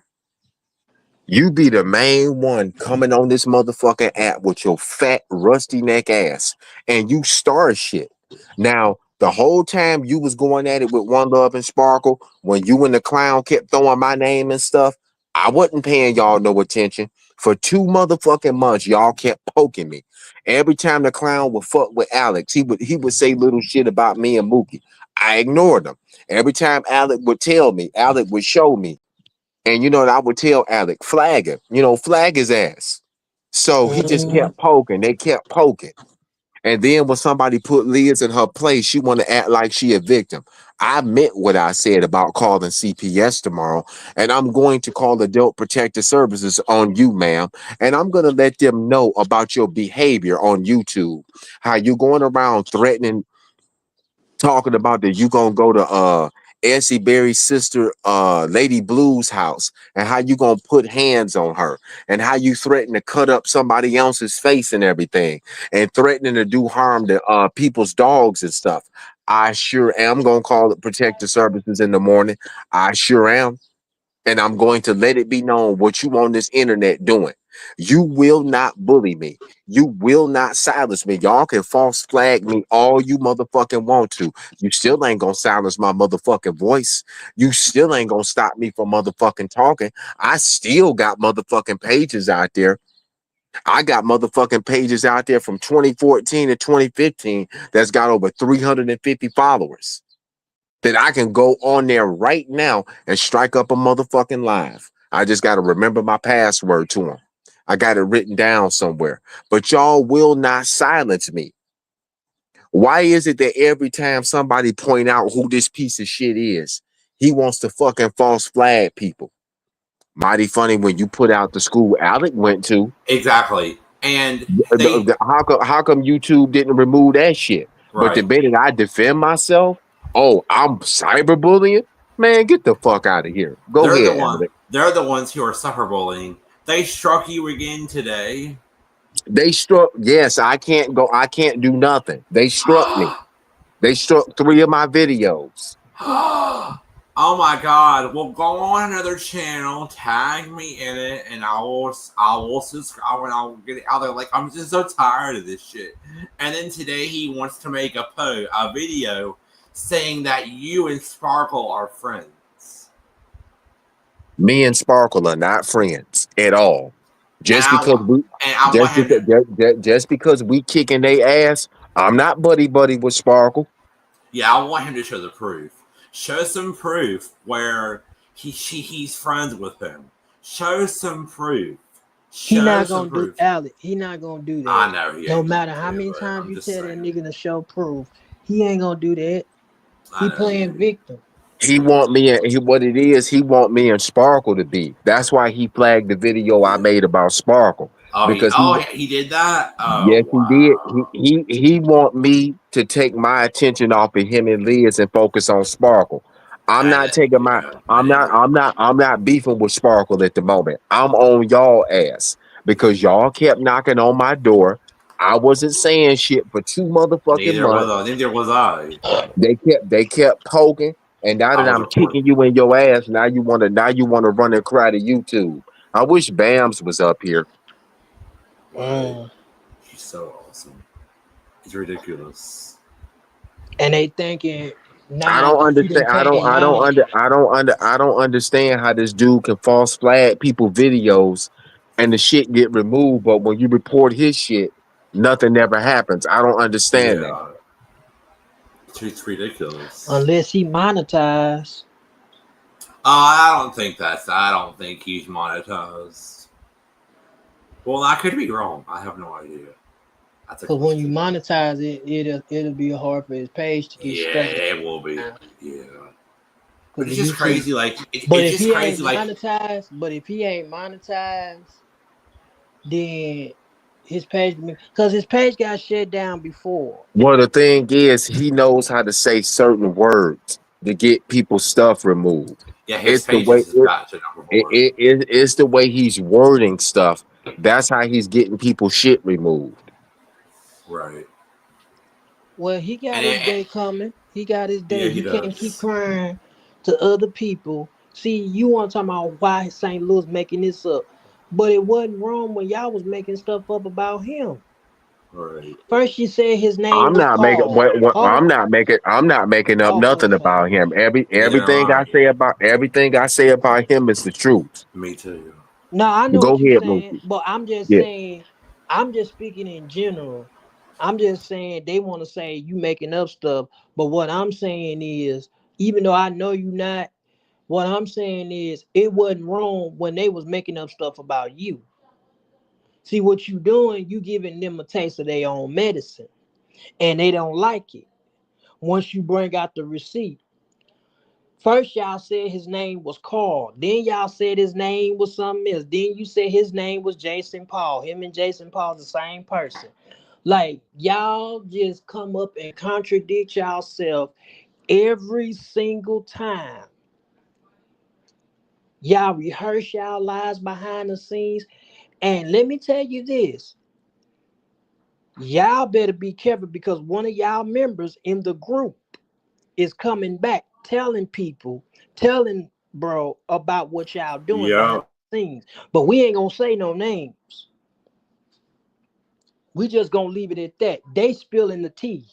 You be the main one coming on this motherfucking app with your fat rusty neck ass, and you start shit. Now, the whole time you was going at it with One Love and Sparkle, when you and the clown kept throwing my name and stuff, I wasn't paying y'all no attention. For 2 motherfucking months, y'all kept poking me. Every time the clown would fuck with Alex, he would say little shit about me and Mookie. I ignored him. Every time Alec would tell me, Alec would show me. And you know, I would tell Alec, flag him, flag his ass. So he just Mhm. kept poking. They kept poking. And then when somebody put Liz in her place, she want to act like she a victim. I meant what I said about calling CPS tomorrow, and I'm going to call Adult Protective Services on you, ma'am. And I'm going to let them know about your behavior on YouTube. How you going around threatening, talking about that you gonna go to Essie Berry's sister Lady Blue's house, and how you gonna put hands on her, and how you threaten to cut up somebody else's face and everything, and threatening to do harm to people's dogs and stuff. I sure am gonna call it protective services in the morning. I sure am. And I'm going to let it be known what you on this internet doing. You will not bully me. You will not silence me. Y'all can false flag me all you motherfucking want to. You still ain't gonna silence my motherfucking voice. You still ain't gonna stop me from motherfucking talking. I still got motherfucking pages out there. I got motherfucking pages out there from 2014 to 2015 that's got over 350 followers that I can go on there right now and strike up a motherfucking live. I just got to remember my password to them. I got it written down somewhere. But y'all will not silence me. Why is it that every time somebody point out who this piece of shit is, he wants to fucking false flag people? Mighty funny when you put out the school Alec went to. Exactly. And they How come YouTube didn't remove that shit? But the right. minute I defend myself, oh, I'm cyberbullying? Man, get the fuck out of here. Go They're the ahead, one. Alex. They're the ones who are cyberbullying. They struck you again today. They struck, yes, I can't do nothing. They struck me. They struck 3 of my videos. Oh my god! Well, go on another channel, tag me in it, and I will subscribe and I'll get it out there. Like I'm just so tired of this shit. And then today he wants to make a video saying that you and Sparkle are friends. Me and Sparkle are not friends at all. And Just because we I want him to. just because we kicking their ass, I'm not buddy buddy with Sparkle. Yeah, I want him to show the proof. Show some proof where he's friends with him. Show some proof. He Show not some gonna do proof. Alec. He not gonna do I that. know he No ain't matter going how to, many but times I'm you just tell that saying. nigga to show proof, he ain't gonna do that. I He know he playing ain't. victim. He want me and he what it is, he want me and Sparkle to be. That's why he flagged the video I made about Sparkle. Because He did that. Oh yes, he did. wow. He want me to take my attention off of him and Liz and focus on Sparkle. I'm That, not that taking my yeah, that I'm ain't not right. I'm not I'm not beefing with Sparkle at the moment. I'm on y'all ass. because y'all kept knocking on my door. I wasn't saying shit for 2 motherfucking months. Neither was I. They kept poking, and now I that was I'm reporting. kicking you in your ass, now you wanna run and cry to YouTube. I wish Bams was up here. Right. Mm. He's so awesome. It's ridiculous. And they thinking I now don't you didn't understand. pay y'all. I don't understand how this dude can false flag people videos and the shit get removed, but when you report his shit, nothing ever happens. I don't understand that. Yeah. It's ridiculous. Unless he monetized. I don't think that's. I don't think he's monetized. Well, I could be wrong. I have no idea. That's a Because when you question. monetize it, it'll be hard for his page to get Yeah, straight it will be. down. Yeah, but Because it's the just YouTube. crazy. Like But it's if just he ain't crazy. Like monetized, then his page, because his page got shut down before. Well, the thing is, he knows how to say certain words to get people's stuff removed. yeah, his It's the pages way has got shit down before. it's the way he's wording stuff. That's how he's getting people's shit removed. Right. Well, he got And his day coming. He got his day. yeah, he He can't keep does. crying to other people. See, you want to talk about why St. Louis making this up, but it wasn't wrong when y'all was making stuff up about him. Right. First, you said his name I'm was not making called. Hold on. I'm not making up Oh, go nothing ahead, fam. about him. Neither am I. Everything I say about him is the truth. Me too. No, I know Go what you're ahead, saying, Mookie. but I'm just Yeah. saying, I'm just speaking in general. I'm just saying they want to say you making up stuff, but what I'm saying is, even though I know you not, what I'm saying is it wasn't wrong when they was making up stuff about you. See what you doing, you giving them a taste of their own medicine, and they don't like it. Once you bring out the receipt, first y'all said his name was Carl. Then y'all said his name was something else. Then you said his name was Jason Paul. Him and Jason Paul the same person. Like y'all just come up and contradict yourself every single time. Y'all rehearse y'all lies behind the scenes. And let me tell you this. Y'all better be careful because one of y'all members in the group is coming back telling people, telling bro about what y'all doing behind Yeah. the scenes. But we ain't gonna say no names. We just gonna leave it at that. They spilling the tea.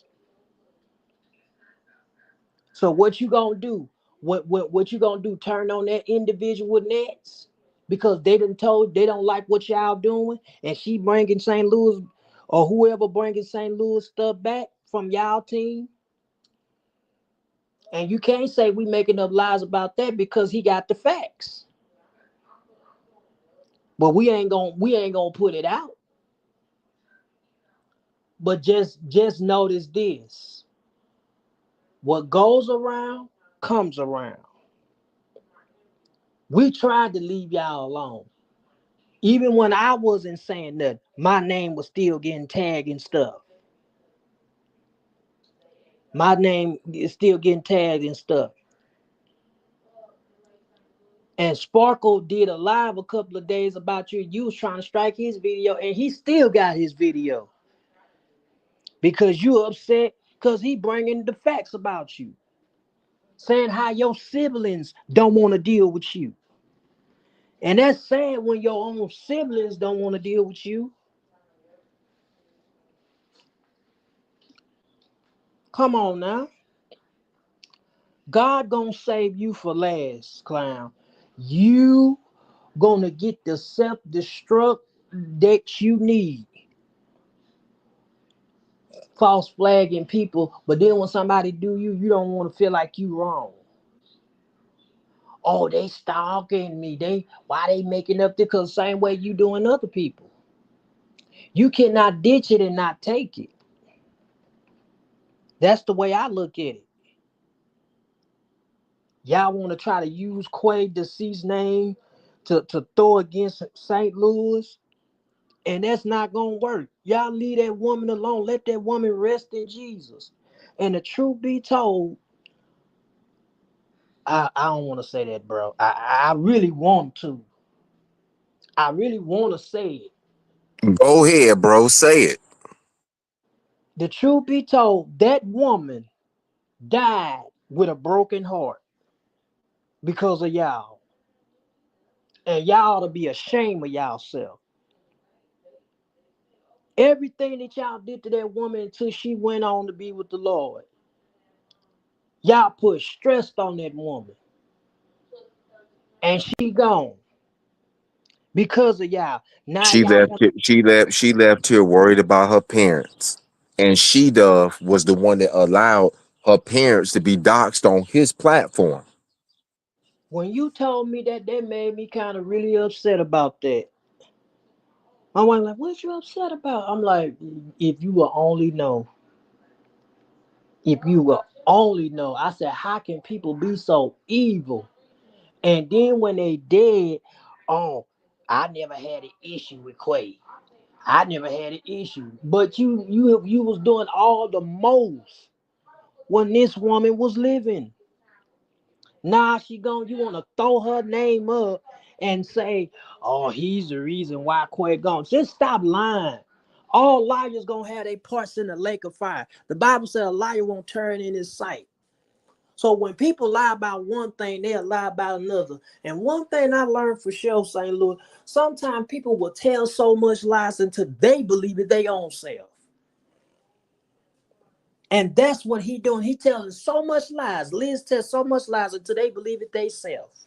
So what you gonna do? What you gonna do? Turn on that individual next because they done told they don't like what y'all doing, and she bringing St. Louis or whoever bringing St. Louis stuff back from y'all team. And you can't say we making up lies about that because he got the facts. But we ain't gonna put it out. But just notice this: what goes around comes around. We tried to leave y'all alone. Even when I wasn't saying that, my name was still getting tagged and stuff. My name is still getting tagged and stuff. And Sparkle did a live a couple of days about you. You was trying to strike his video, and he still got his video because you upset because he bringing the facts about you, saying how your siblings don't want to deal with you. And that's sad when your own siblings don't want to deal with you. Come on now. God gonna save you for last, clown. You gonna get the self-destruct that you need. False flagging people, but then when somebody do you, you don't want to feel like you wrong. Oh, they stalking me. They why they making up this? Because same way you doing other people. You cannot ditch it and not take it. That's the way I look at it. Y'all want to try to use Quay deceased name to throw against St. Louis, and that's not gonna work. Y'all leave that woman alone. Let that woman rest in Jesus. And the truth be told, I don't want to say that, bro. I really want to. I really want to say it. Go ahead, bro. Say it. The truth be told, that woman died with a broken heart because of y'all. And y'all ought to be ashamed of y'allself. Everything that y'all did to that woman until she went on to be with the Lord, y'all put stress on that woman. And she gone because of y'all. Now She y'all left. want She left here worried about her parents, and she Dove was the one that allowed her parents to be doxxed on his platform. when you told me that, that made me kind of really upset about that. My wife like, what you upset about? I'm like, if you will only know, if you will only know. I said, how can people be so evil? And then when they dead, oh, I never had an issue with Quay. I never had an issue. But you was doing all the most when this woman was living. Now she gone, you want to throw her name up and say, oh, he's the reason why Quay gone. Just stop lying. All liars gonna have their parts in the lake of fire. The Bible said a liar won't turn in his sight. So when people lie about one thing, they'll lie about another. And one thing I learned for sure, St. Louis, sometimes people will tell so much lies until they believe it their own self. And that's what he doing. He telling so much lies. Liz tells so much lies until they believe it themselves.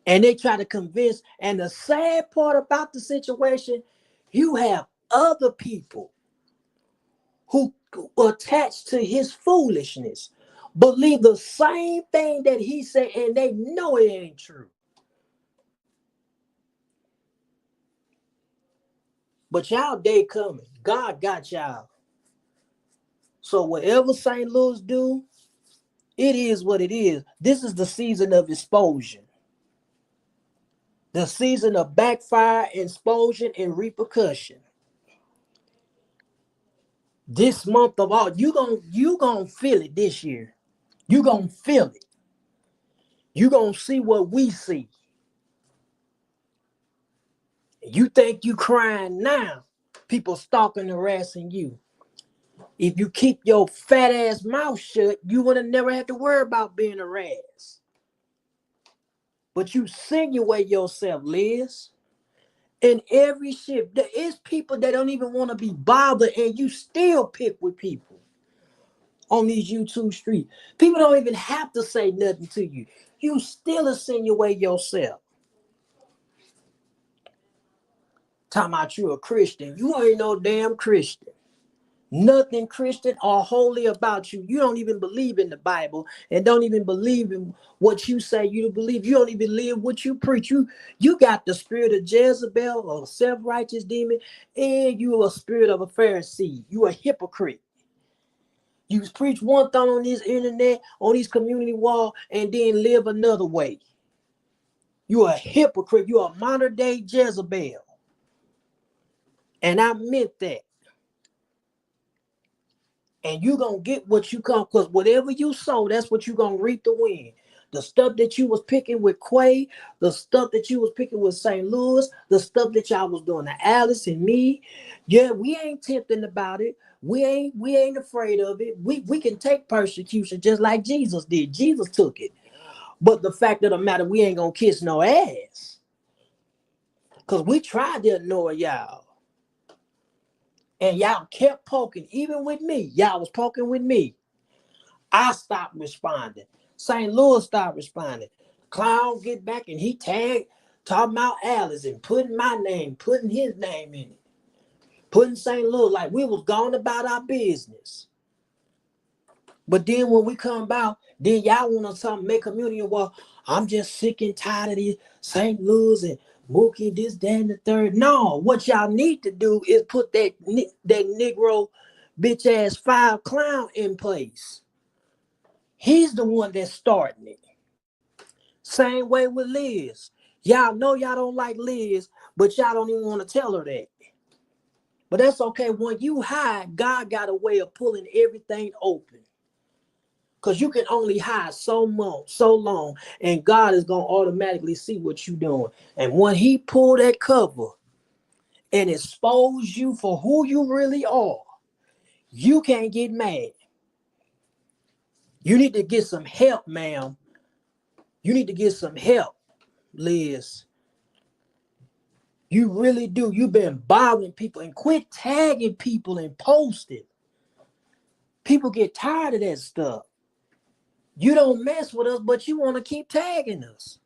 And they try to convince. And the sad part about the situation, you have other people who attached to his foolishness believe the same thing that he said, and they know it ain't true. But y'all day coming. God got y'all. So whatever St. Louis do, it is what it is. This is the season of exposure. The season of backfire, explosion, and repercussion. This month of all, you gonna feel it this year. You gonna feel it. You gonna see what we see. You think you crying now? People stalking, harassing you. If you keep your fat ass mouth shut, you would have never had to worry about being harassed. But you insinuate yourself, Liz. In every ship, there is people that don't even want to be bothered, and you still pick with people on these YouTube streets. People don't even have to say nothing to you. You still insinuate yourself. Talking about you a Christian. You ain't no damn Christian. Nothing Christian or holy about you. You don't even believe in the Bible and don't even believe in what you say you believe. You don't even live what you preach. You got the spirit of Jezebel or self-righteous demon, and you a spirit of a Pharisee. You a hypocrite. You preach one thing on this internet, on these community wall, and then live another way. You a hypocrite. You a modern day Jezebel. And I meant that. And you gonna get what you come, because whatever you sow, that's what you gonna reap the wind. The stuff that you was picking with Quay, the stuff that you was picking with St. Louis, the stuff that y'all was doing to Alice and me. Yeah, we ain't tempting about it. We ain't afraid of it. We can take persecution just like Jesus did. Jesus took it. But the fact of the matter, we ain't gonna kiss no ass. Cause we tried to annoy y'all. And y'all kept poking, even with me. Y'all was poking with me. I stopped responding. St. Louis stopped responding. Clown get back and he tagged, talking about Alice and putting my name, putting his name in it. Putting St. Louis like we was going about our business. But then when we come about, then y'all want to make community. Well, I'm just sick and tired of these St. Louis and Mookie, this, that, and the third. No, what y'all need to do is put that Negro bitch ass 5 clown in place. He's the one that's starting it. Same way with Liz. Y'all know y'all don't like Liz, but y'all don't even want to tell her that. But that's okay. When you hide, God got a way of pulling everything open. Because you can only hide so long, and God is going to automatically see what you're doing. And when he pull that cover, and expose you for who you really are, you can't get mad. You need to get some help, ma'am. You need to get some help, Liz. You really do. You've been bothering people, and quit tagging people and posting. People get tired of that stuff. You don't mess with us, but you want to keep tagging us.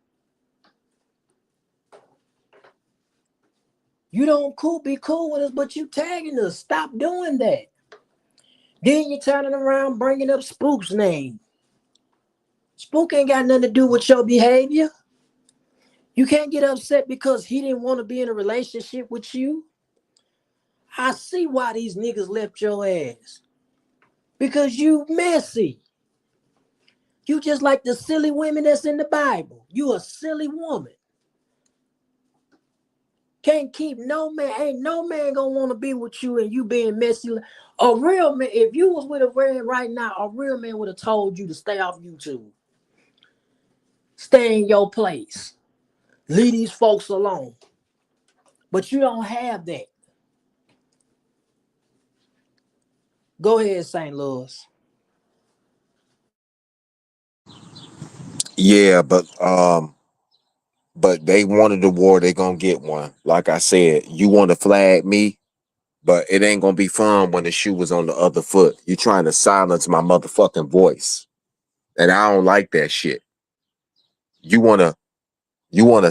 You don't be cool with us, but you tagging us. Stop doing that. Then you're turning around bringing up Spook's name. Spook ain't got nothing to do with your behavior. You can't get upset because he didn't want to be in a relationship with you. I see why these niggas left your ass. Because you messy. You just like the silly women that's in the Bible. You a silly woman. Can't keep no man. Ain't no man gonna want to be with you and you being messy. A real man, if you was with a man right now, a real man would have told you to stay off YouTube. Stay in your place. Leave these folks alone. But you don't have that. Go ahead, St. Louis. Yeah, but they wanted a war, they gonna get one. Like I said, you want to flag me, but it ain't gonna be fun when the shoe was on the other foot. You trying to silence my motherfucking voice. And I don't like that shit. You wanna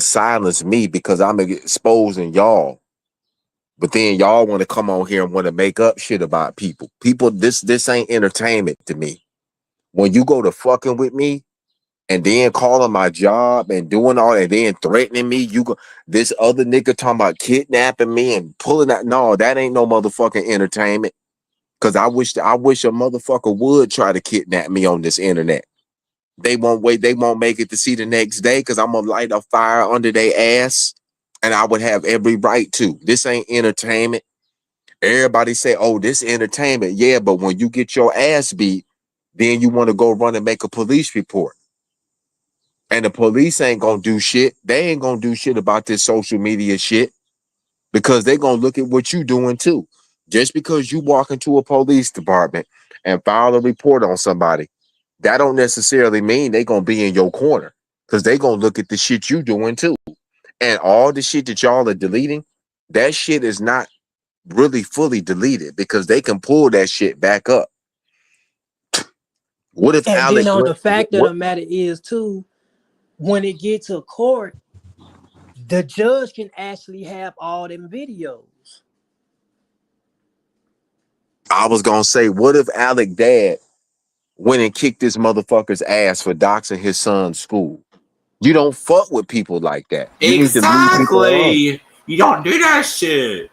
silence me because I'm exposing y'all. But then y'all want to come on here and want to make up shit about people. People, this ain't entertainment to me. When you go to fucking with me and then calling my job and doing all and then threatening me, you go this other nigga talking about kidnapping me and pulling that. No, that ain't no motherfucking entertainment. Cause I wish a motherfucker would try to kidnap me on this internet. They won't wait, they won't make it to see the next day because I'm gonna light a fire under their ass. And I would have every right to. This ain't entertainment. Everybody say, oh, this entertainment. Yeah, but when you get your ass beat, then you want to go run and make a police report. And the police ain't gonna do shit. They ain't gonna do shit about this social media shit because they gonna look at what you doing too. Just because you walk into a police department and file a report on somebody, that don't necessarily mean they gonna be in your corner because they gonna look at the shit you doing too. And all the shit that y'all are deleting, that shit is not really fully deleted because they can pull that shit back up. What if And then Alec on went? the fact of What the matter is too, when it gets to court, the judge can actually have all them videos. I was gonna say, what if Alec dad went and kicked this motherfucker's ass for doxing his son's school? You don't fuck with people like that. You need to leave people alone. Exactly. You don't do that shit.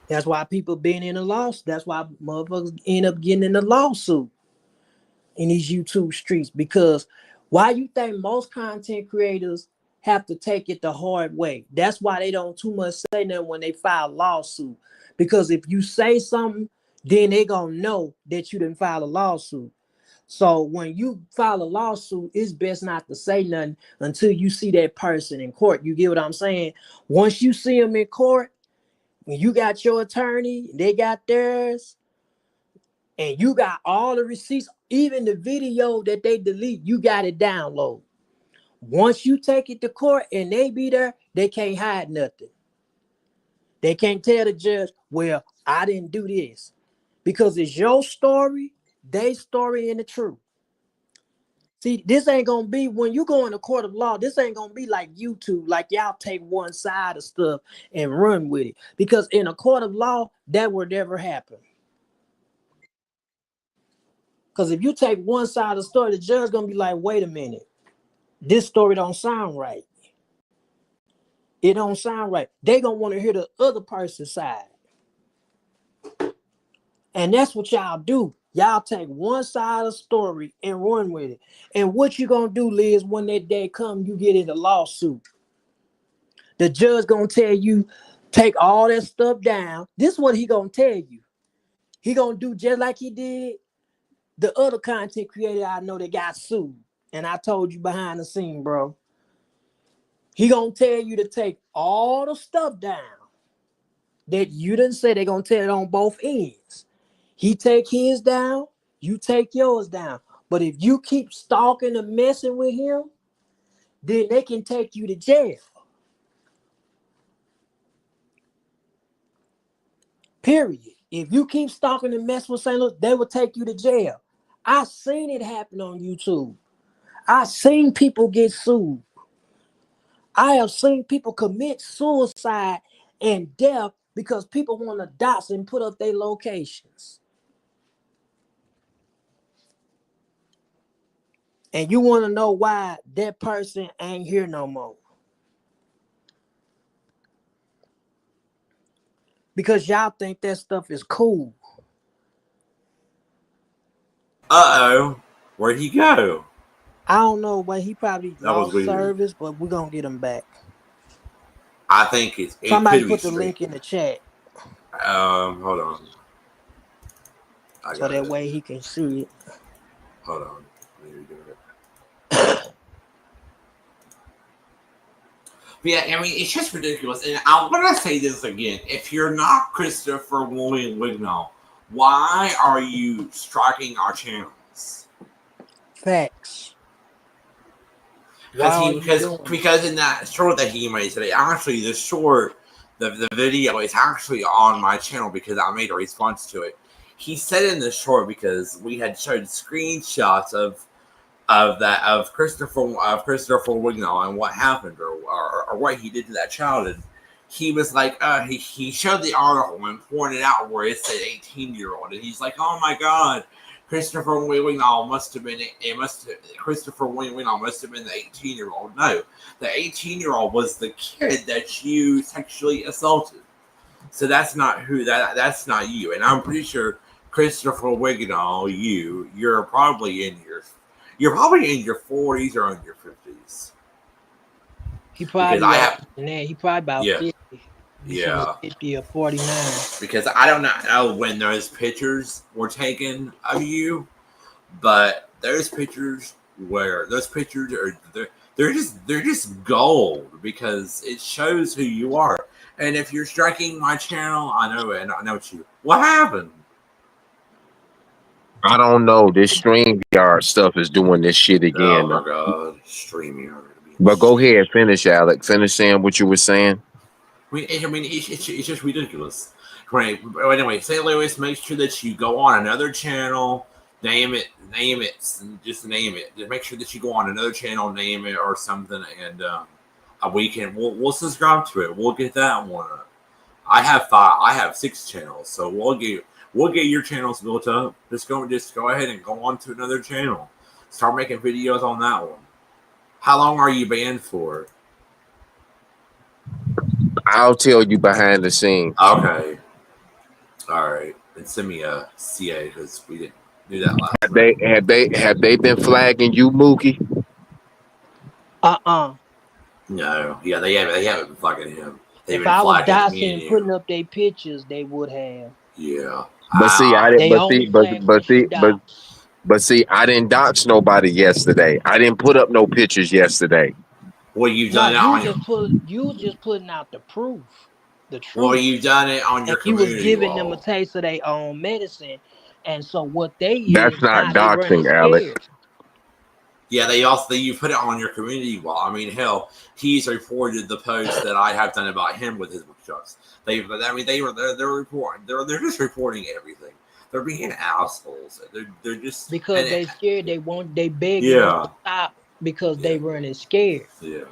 That's why people being in a lawsuit. That's why motherfuckers end up getting in a lawsuit in these YouTube streets. Because why you think most content creators have to take it the hard way? That's why they don't too much say nothing when they file a lawsuit. Because if you say something, then they gonna know that you didn't file a lawsuit. So when you file a lawsuit, it's best not to say nothing until you see that person in court. You get what I'm saying? Once you see them in court, when you got your attorney, they got theirs, and you got all the receipts, even the video that they delete, you got it download. Once you take it to court and they be there, they can't hide nothing. They can't tell the judge, well, I didn't do this. Because it's your story, their story, and the truth. See, this ain't gonna be when you go in a court of law. This ain't gonna be like YouTube, like y'all take one side of stuff and run with it. Because in a court of law, that would never happen. Because if you take one side of the story, the judge gonna be like, wait a minute, this story don't sound right. It don't sound right. They gonna want to hear the other person's side. And that's what y'all do. Y'all take one side of the story and run with it. And what you gonna do, Liz, when that day come, you get in a lawsuit. The judge gonna tell you, take all that stuff down. This is what he gonna tell you. He gonna do just like he did the other content creator I know that got sued. And I told you behind the scene, bro. He gonna tell you to take all the stuff down that you didn't say they're gonna tell it on both ends. He take his down, you take yours down. But if you keep stalking and messing with him, then they can take you to jail. Period. If you keep stalking and messing with St. Louis, they will take you to jail. I seen it happen on YouTube. I seen people get sued. I have seen people commit suicide and death because people want to dox and put up their locations. And you want to know why that person ain't here no more. Because y'all think that stuff is cool. Where'd he go? I don't know why he probably That was lost weird. service, but we're going to get him back. I think it Somebody could put be the link in the chat. Hold on. So that way he can see it. Hold on. But yeah, I mean, it's just ridiculous. And I want to say this again. If you're not Christopher William Wignall, why are you striking our channels? Facts. Because in that short that he made today, actually the short, the video is actually on my channel because I made a response to it. He said in the short because we had showed screenshots of Christopher Wignall and what happened or what he did to that child, and he was like he showed the article and pointed out where it said 18-year-old, and he's like, oh my god, Christopher Wignall must have been the 18-year-old. No, the 18-year-old was the kid that you sexually assaulted. So that's not that's not you, and I'm pretty sure Christopher Wignall, you're probably in your 40s or in your 50s. He probably about 50. Yeah. 50 or 49. Because I don't know when those pictures were taken of you, but those pictures are they're just gold because it shows who you are. And if you're striking my channel, I know what happened. I don't know. This StreamYard stuff is doing this shit again. Oh my god, StreamYard. But go ahead, finish, Alex. Finish saying what you were saying. It's just ridiculous. Right. Anyway, St. Louis, make sure that you go on another channel, name it, just name it. Just make sure that you go on another channel, name it or something, and we'll subscribe to it. We'll get that one up. I have 6 channels, so we'll get your channels built up. Just go ahead and go on to another channel. Start making videos on that one. How long are you banned for? I'll tell you behind the scenes. Okay. All right. And send me a CA because we didn't do that last time. Have they been flagging you, Mookie? No. Yeah, they haven't been flagging him. If I was doxing and putting up their pictures, they would have. Yeah. But see, I didn't. But see, I didn't dox nobody yesterday. I didn't put up no pictures yesterday. Well, you've done you was just putting out the proof, the truth. Well, you've done it on your community. You was giving them a taste of their own medicine, and so what they that's not doxing, Alex. Yeah, you put it on your community wall. I mean, hell, he's reported the post that I have done about him with his bookshops. They're reporting. They're just reporting everything. They're being assholes. They're just because they scared. They beg you to stop because they running scared. Yeah.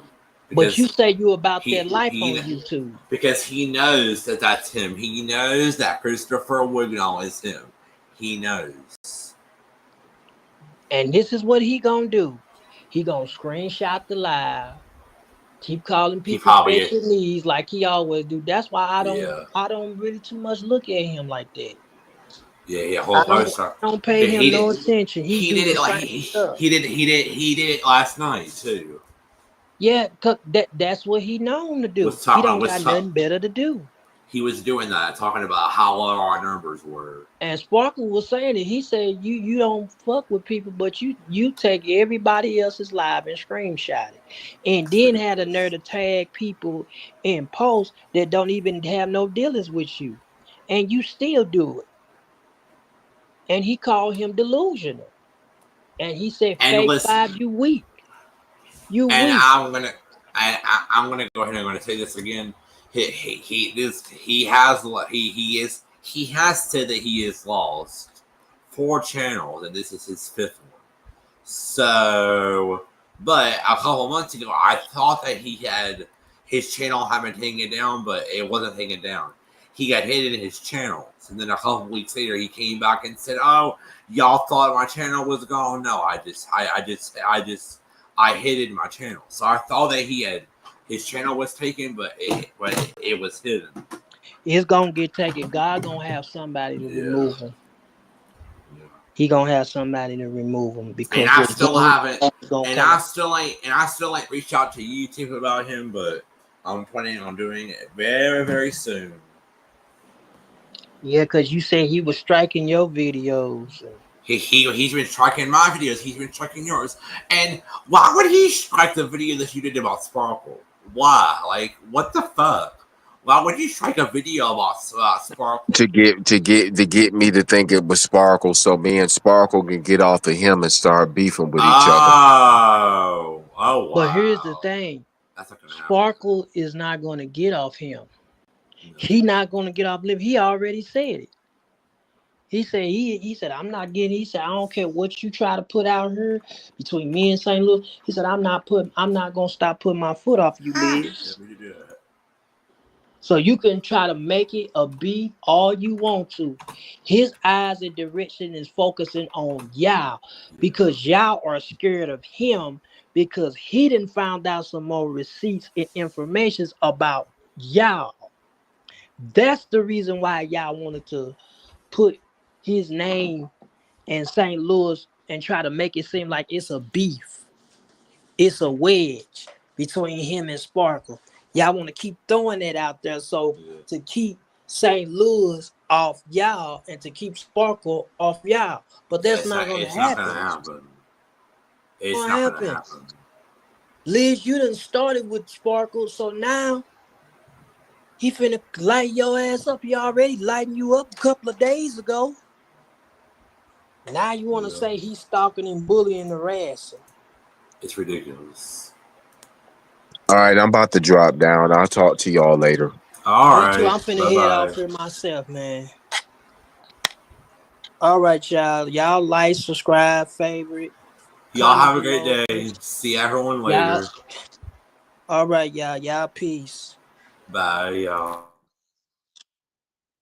But you say you about that life on YouTube because he knows that that's him. He knows that Christopher Wignall is him. He knows. And this is what he gonna do. He gonna screenshot the live. Keep calling people special needs like he always do. That's why I don't really too much look at him like that. Yeah. I don't pay him no attention. He did it last night too. Yeah, cause that's what he known to do. He don't got nothing better to do. He was doing that, talking about how low our numbers were. And Sparkle was saying it. He said you don't fuck with people, but you take everybody else's live and screenshot it. and then had the nerve to tag people in posts that don't even have no dealings with you, and you still do it. And he called him delusional, and he said, And "Fake listen, five, you weak, you and weak." I'm gonna go ahead and I'm gonna say this again. He has said that he has lost 4 channels, and this is his 5th one. So, but a couple months ago, I thought that he had his channel had been taken down, but it wasn't taken down. He got hit in his channels, and then a couple weeks later, he came back and said, "Oh, y'all thought my channel was gone? No, I hid my channel. So I thought that his channel was taken, but it was hidden." It's gonna get taken. God gonna have somebody to Yeah. remove him. He gonna have somebody to remove him And because I what's still going haven't, on is gonna and come I out. still ain't reached out to YouTube about him, but I'm planning on doing it very, very soon. Yeah, because you said he was striking your videos. He's been striking my videos. He's been striking yours. And why would he strike the video that you did about Sparkle? Why? Like, what the fuck? Why would you strike a video about Sparkle? To get me to think it was Sparkle, so me and Sparkle can get off of him and start beefing with each other. Oh, But here's the wow. thing. That's not gonna happen. Sparkle is not gonna get off him. No. He not gonna get off live. He already said it. He said, I'm not getting, he said, I don't care what you try to put out here between me and St. Louis. He said, I'm not gonna stop putting my foot off you, Liz. So you can try to make it a beef all you want to. His eyes and direction is focusing on y'all because y'all are scared of him because he didn't found out some more receipts and informations about y'all. That's the reason why y'all wanted to put his name in St. Louis and try to make it seem like it's a beef. It's a wedge between him and Sparkle. Y'all want to keep throwing that out there so to keep St. Louis off y'all and to keep Sparkle off y'all. But that's not gonna It's not gonna happen. happen. It's It's gonna not gonna happen. happen. Liz, you done started with Sparkle, so now he finna light your ass up. He already lighting you up a couple of days ago. Now you want to say he's stalking and bullying and harassing. It's ridiculous. All right, I'm about to drop down. I'll talk to y'all later. All Me too. right. I'm finna Bye head off bye. here myself, man. All right, y'all. Y'all like, subscribe, favorite, Y'all comment have a great below. day. See everyone Y'all. later. All right, y'all. Y'all peace. Bye, y'all.